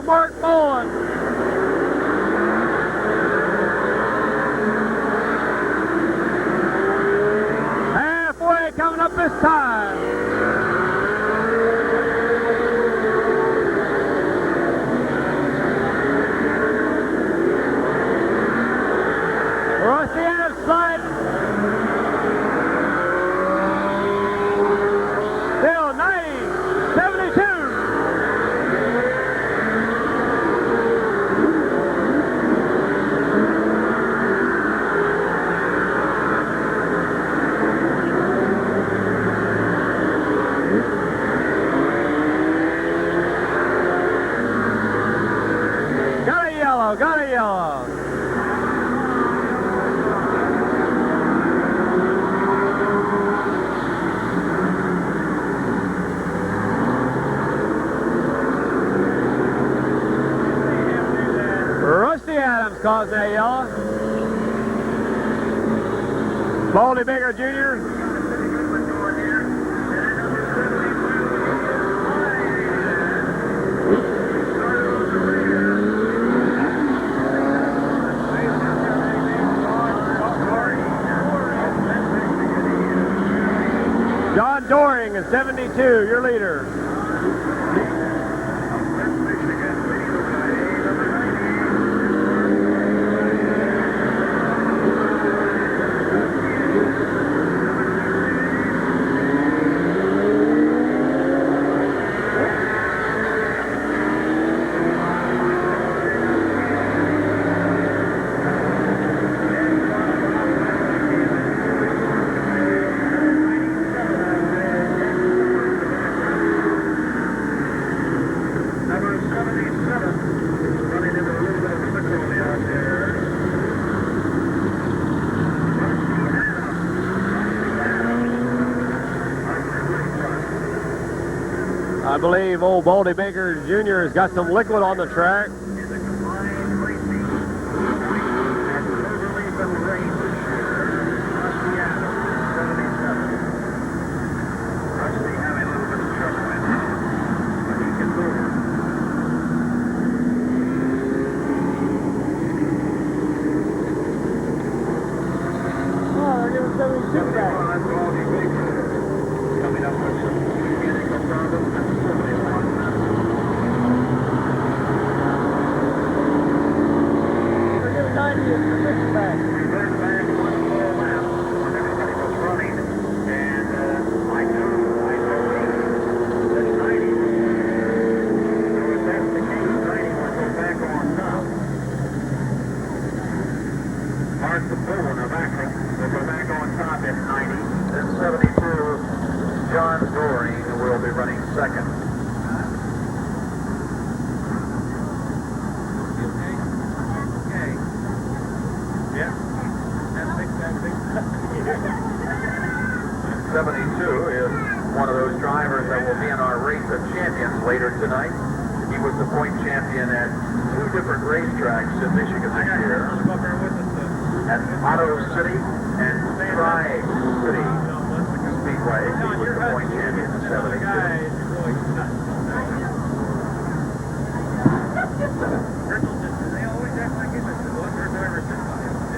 Mark Bowen. Halfway coming up this time. Rusty Adams sliding. Still 90, 72. Got a yellow. Rusty Adams causing that yellow. Baldy Baker Jr. John Doring is 72, your leader. believe old Baldy Baker Jr. has got some liquid on the track. In the combined racing point at Cloverleaf and Lane this year, Rusty Adams, 77. Rusty having a little bit of trouble in it, but he can move. Oh, they're giving 72 back. Baldy Baker coming up with some mechanical problems and 71. They're giving 90 and 6 back. We went back one full lap when everybody was running, and I knew that 90. So if that's the case, 90 will go back on top. Mark the Bullen of Akron will go back on top at 90. Then 72, John Doring will be running second. Okay. Yeah. 72 is one of those drivers that will be in our race of champions later tonight. He was the point champion at 2 different racetracks in Michigan this year. At Auto City and Tri-City Speedway. He was the point champion in 72. They always act like it. The one person I've ever seen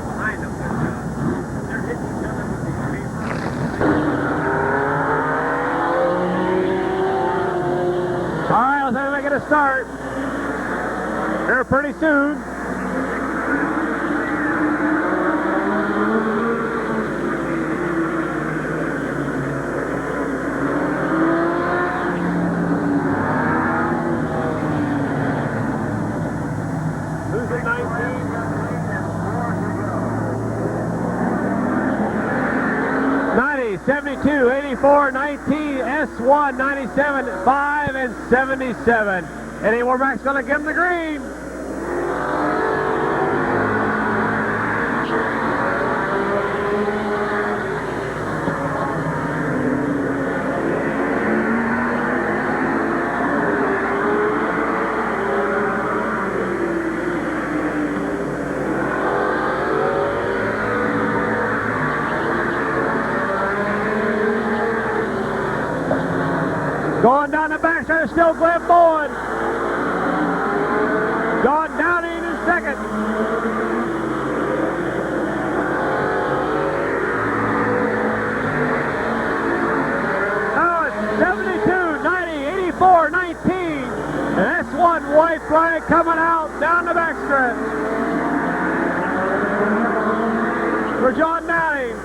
behind them, but they're hitting each other with these All right, let's have to get a start. Here pretty soon. Who's at 19? 90, 72, 84, 19, S1, 97, 5, and 77. Eddie Warback's going to give him the green. Going down the backstretch, still Glenn Bowen. John Downing in second. Now it's 72, 90, 84, 19. And that's one white flag coming out down the backstretch for John Downing.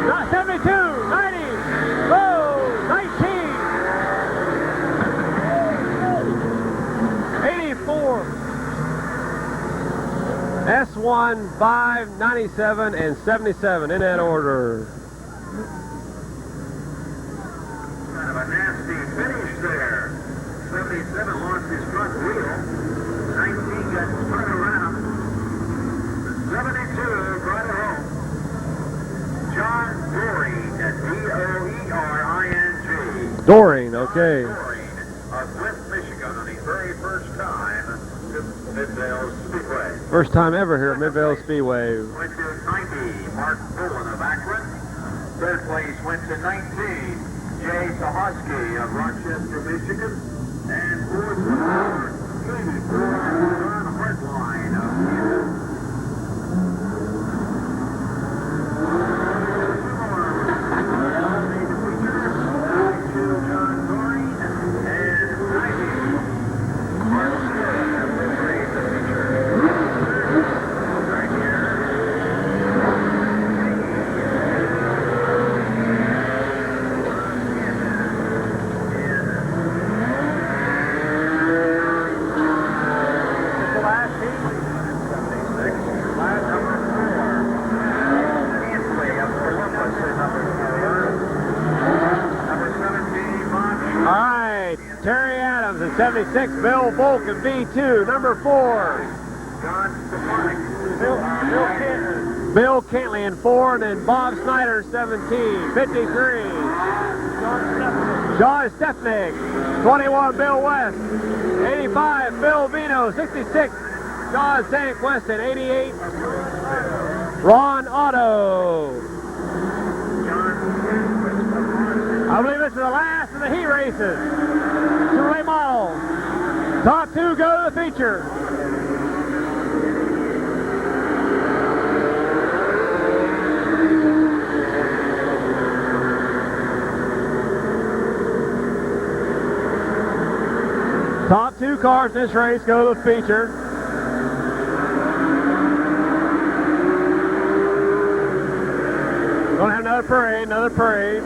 Not 72, 90, low, 19, 84, S1, 5, 97, and 77 in that order. Kind of a nasty finish there. 77 lost his front wheel. 19 got spun around. 72 brought it home. John Doring, D-O-E-R-I-N-G. Doring, okay. Doring of Flint, Michigan on his very first time to Midvale Speedway. First time ever here at Midvale Speedway. Went to 90, Mark Bullen of Akron. Third place went to 19, Jay Sahosky of Rochester, Michigan. And fourth was number 84, Ron Hartline of Canada. John Doring and 90, Mark Bullen of Midway, the feature. Right here. 76, Bill Volk in B2. Number 4, John Stefanik. Bill Cantley in 4, and then Bob Snyder 17. 53, John Stepnick. 21, Bill West. 85, Bill Vino. 66, John Sandquist. And 88, Ron Otto. I believe this is the last of the heat races. Chevrolet model. Top 2 go to the feature. Top 2 cars in this race go to the feature. Gonna have another parade.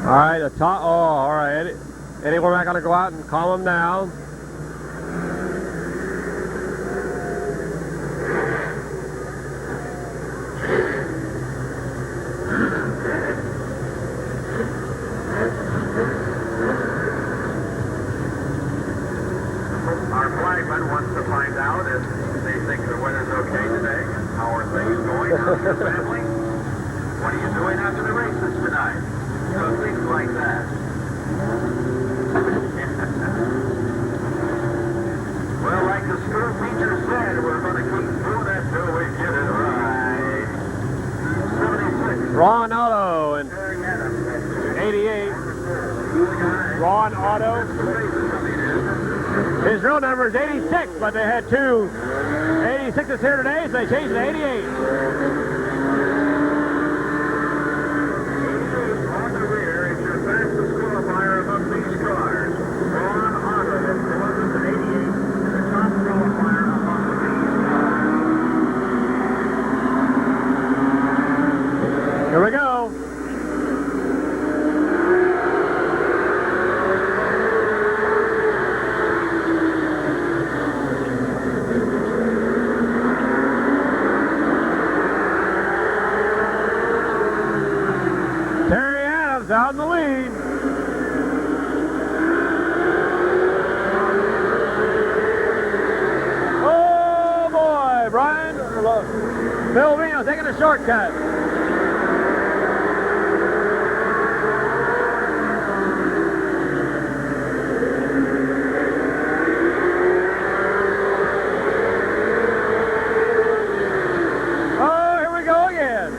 All right, the top. Oh, all right, Eddie, we're not gonna go out and calm them down. Our flagman wants to find out if they think the weather's okay today. How are things going? How's your family? What are you doing after the races tonight? You know, things like that. Well, like the school teacher said, we're going to keep doing it till we get it right. 76. Ron Otto and 88. Ron Otto. His real number is 86, but they had 2 86s here today, so they changed it to 88. On the rear is your fastest qualifier among these cars. Ron Otto is Columbus at 88, and the top qualifier among these cars. Here we go. Out in the lead. Oh boy, Brian. Bill Vino taking a shortcut. Oh, here we go again.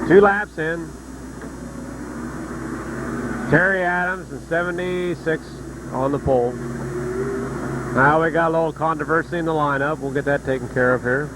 2 laps in. Terry Adams and 76 on the pole. Now we got a little controversy in the lineup. We'll get that taken care of here.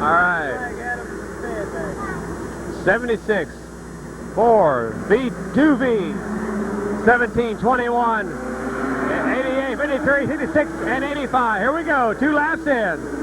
All right. 76 for V2V, 17, 21, 88, 53, 56, and 85. Here we go. 2 laps in.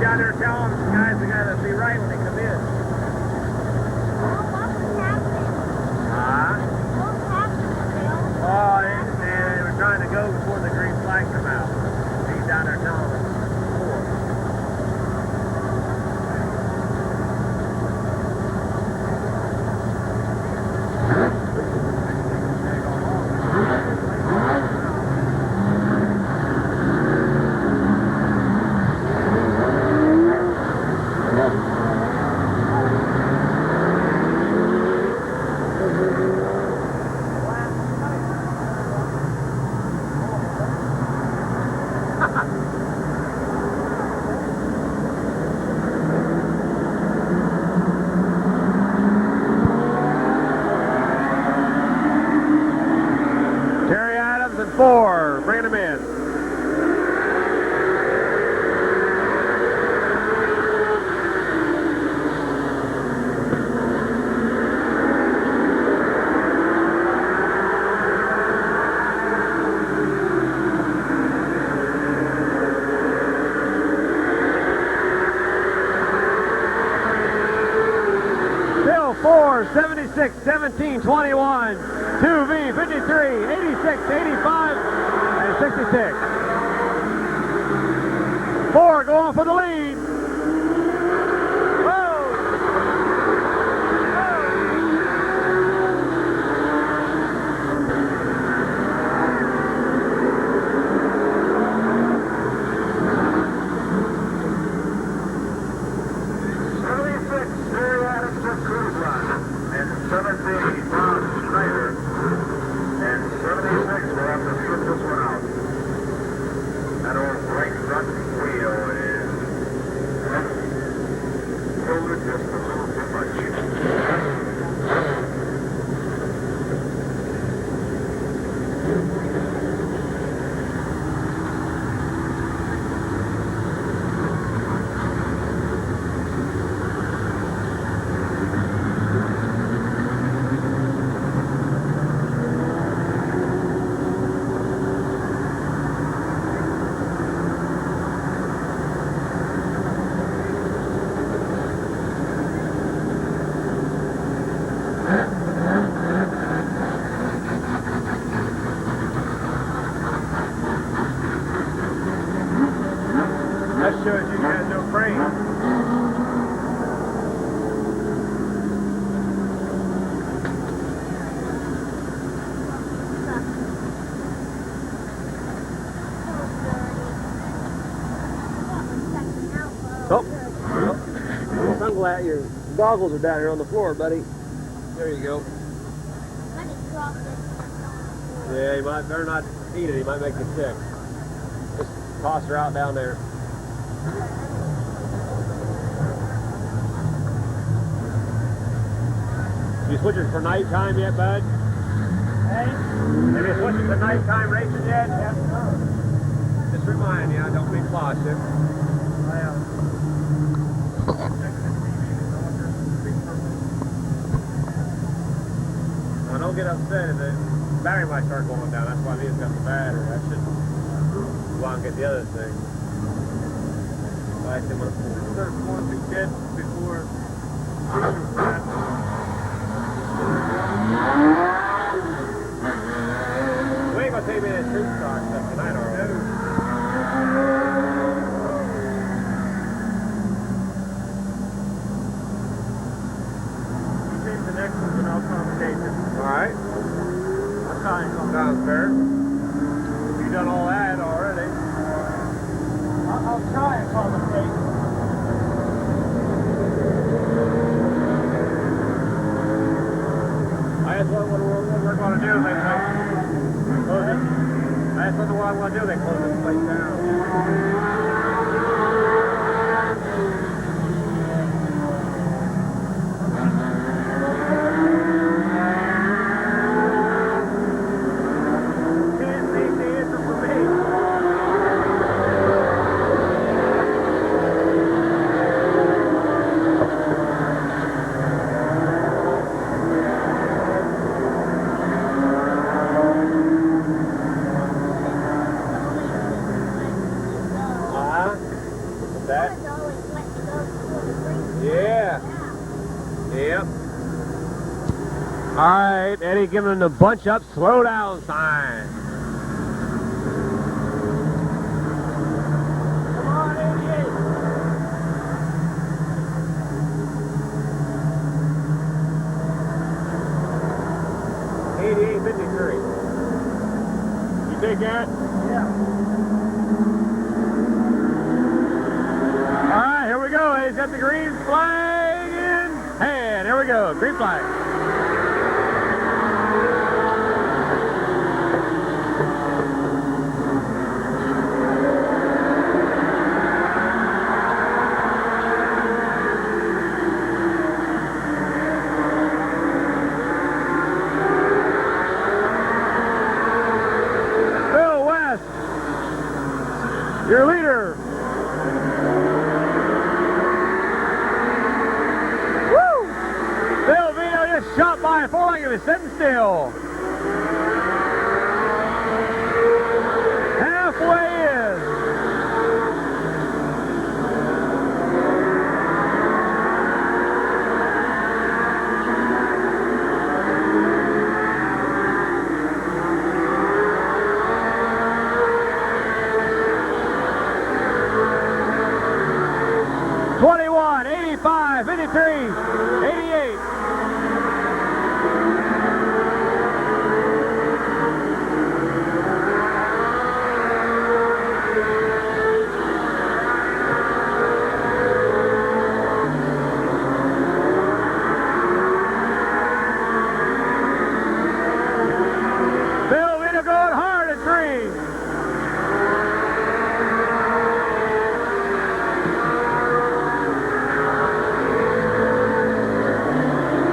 Down there telling the guys they gotta be right when they come in. Oh, they were trying to go before the green flag come out. He's down there telling them. Terry Adams and 4, bringing him in. Bill 4, 76, 17, 21, 2V, 53, 86, 85, and 66. 4 going for the lead. Whoa! your goggles are down here on the floor, buddy. There you go. Yeah, you might better not eat it. He might make you sick. Just toss her out down there. You switching for nighttime yet, bud? Hey? Have you switching to nighttime racing yet? Yes, no. Just remind you, I don't mean positive. Now don't get upset if the battery might start going down. That's why these got the battery. I should go out and get the other thing. Buy them up. There's one to get before. We ain't gonna take me that troop stock stuff tonight, are we? You take the next one and I'll compensate it. Alright. I'll try and Sounds fair. You've done all that already. I'll try and compensate. That's what we're going to do. They close it. That's what I'm going to do. They close this place down. Can't make the answer for me. That? Yeah. Yep. All right, Eddie giving him the bunch up, slow down sign. Come on, 88. You take that? Yeah. All right, here we go. He's got the green flag in hand. Here we go. Green flag. Bill West, your leader. Shot by a four-leg of his sitting still. Halfway in. $21, $85, $53, $88. Going hard at 3.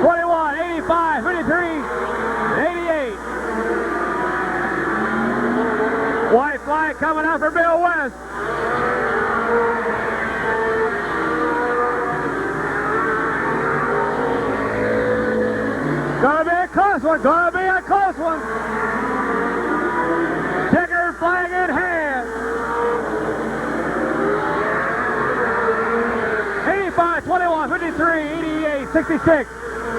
$21, $85, $53, $88. White flag coming out for Bill West. Gonna be a close one. Gonna be a close one. Checker flag in hand. 85, 21, 53, 88, 66,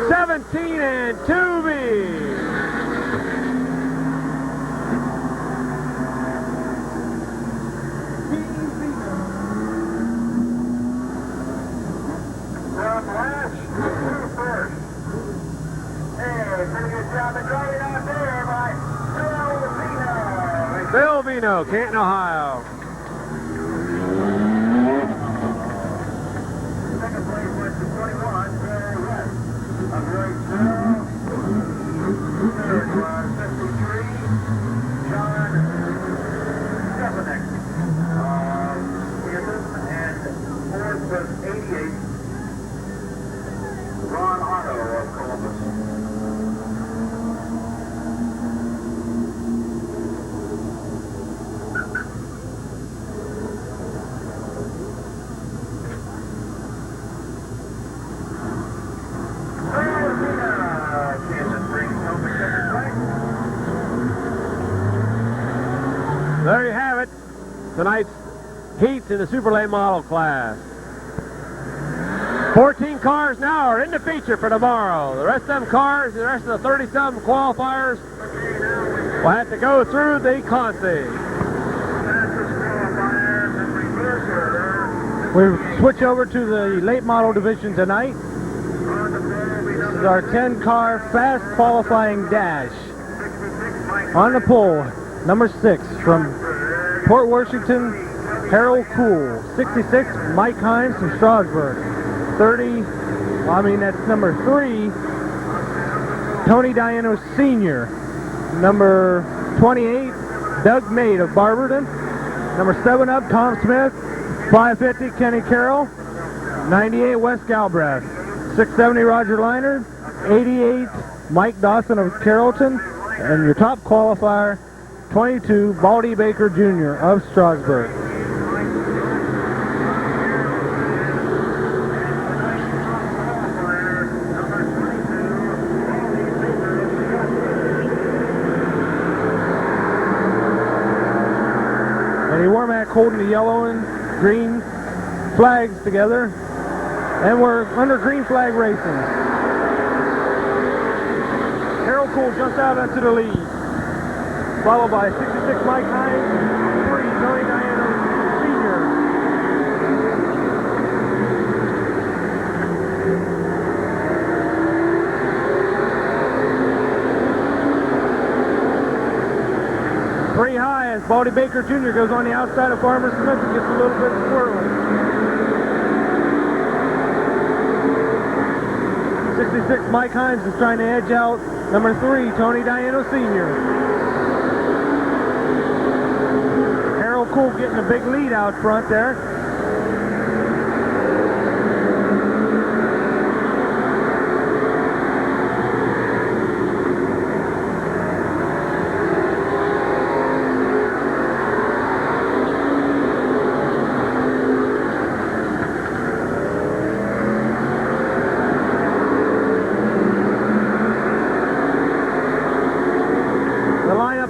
17, and 2B. From last to first. Hey, pretty good job of driving out there by Bill Vino, Canton, Ohio. second place went to 20. tonight's heats in the super late model class. 14 cars now are in the feature for tomorrow. The rest of them cars, the rest of the 30-some qualifiers will have to go through the Conti. We switch over to the late model division tonight. This is our 10-car fast qualifying dash. On the pole, number 6 from Port Washington, Harold Cool. 66, Mike Himes from Strasburg. 30, that's number 3, Tony Diano Sr. Number 28, Doug Made of Barberton. Number 7 up, Tom Smith. 550, Kenny Carroll. 98, Wes Galbraith. 670, Roger Leinert. 88, Mike Dawson of Carrollton. And your top qualifier, 22, Baldy Baker Jr. of Strasburg. Eddie Warmack holding the yellow and green flags together. And we're under green flag racing. Harold Cole jumps out into the lead. Followed by 66 Mike Hines, 3 Tony Diano Sr. Pretty high as Baldy Baker Jr. goes on the outside of Farmer Smith and gets a little bit swirling. 66 Mike Himes is trying to edge out number 3 Tony Diano Sr. Harold Cool getting a big lead out front there.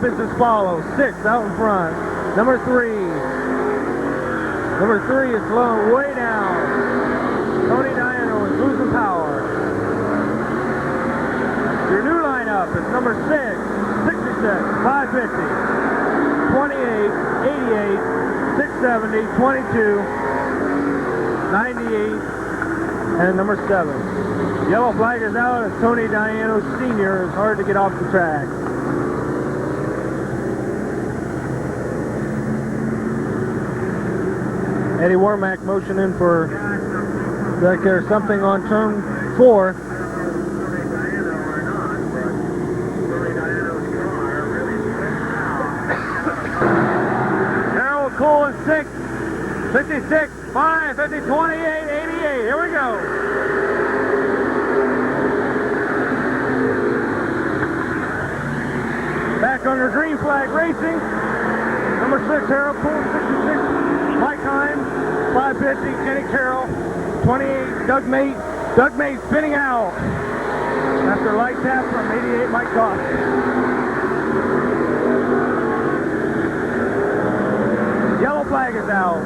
Is as follows. 6 out in front. Number 3. Number 3 is slowing way down. Tony Diano is losing power. Your new lineup is number 6, 66, 550, 28, 88, 670, 22, 98, and number 7. Yellow flag is out as Tony Diano Sr. is hard to get off the track. Eddie Warmack motioning for that there's something on turn 4. Harold Cole is 6, 56, 5, 50, 28, 88. Here we go. Back under green flag racing. Number 6, Harold Cole, 66. Mike Himes, 550, Kenny Carroll, 28, Doug Mate. Doug Mate spinning out after a light tap from 88, Mike Dawson. Yellow flag is out.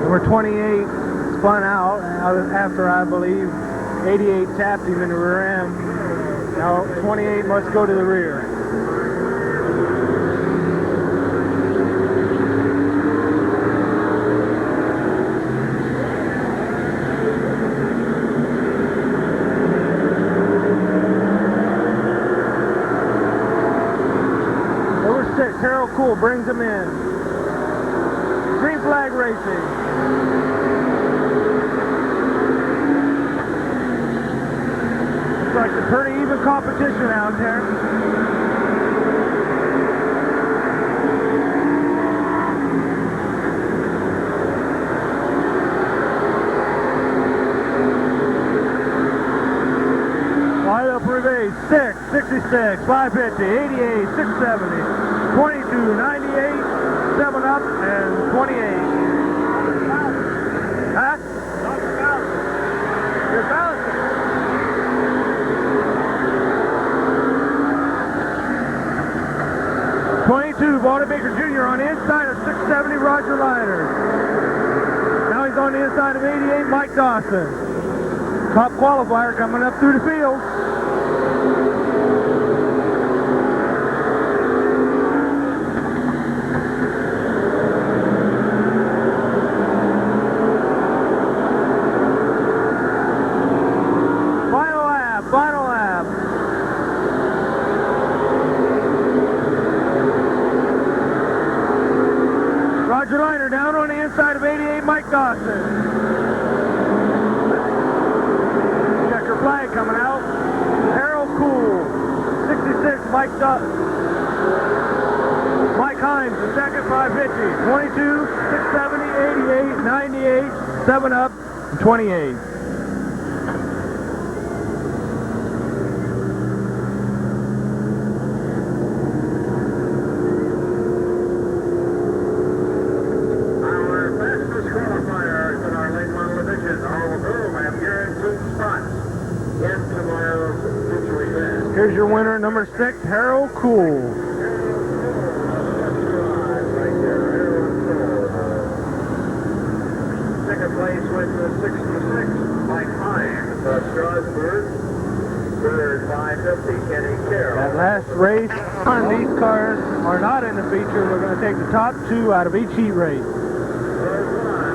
Number 28 spun out after, I believe, 88 tapped him in the rear end. Now 28 must go to the rear. Number 6, Harold Cool brings him in. Green flag racing. Looks like a pretty even competition out there. 66, 550, 88, 670, 22, 98, 7 up, and 28. Huh? You're balancing. Walter Baker Jr. on the inside of 670, Roger Leiter. Now he's on the inside of 88, Mike Dawson. Top qualifier coming up through the field. Final lap, final lap. Roger Leiter down on the inside of 88, Mike Dawson. Checker flag coming out. Harold Cool, 66, Mike Hines, the second, 550, 22, 670, 88, 98, 7 up, and 28. Here's your winner, number 6, Harold Cool. Second place with the 66, Mike Hines of Strasburg. Third, 550, Kenny Carroll. That last race on these cars are not in the feature. We're going to take the top 2 out of each heat race. Third line.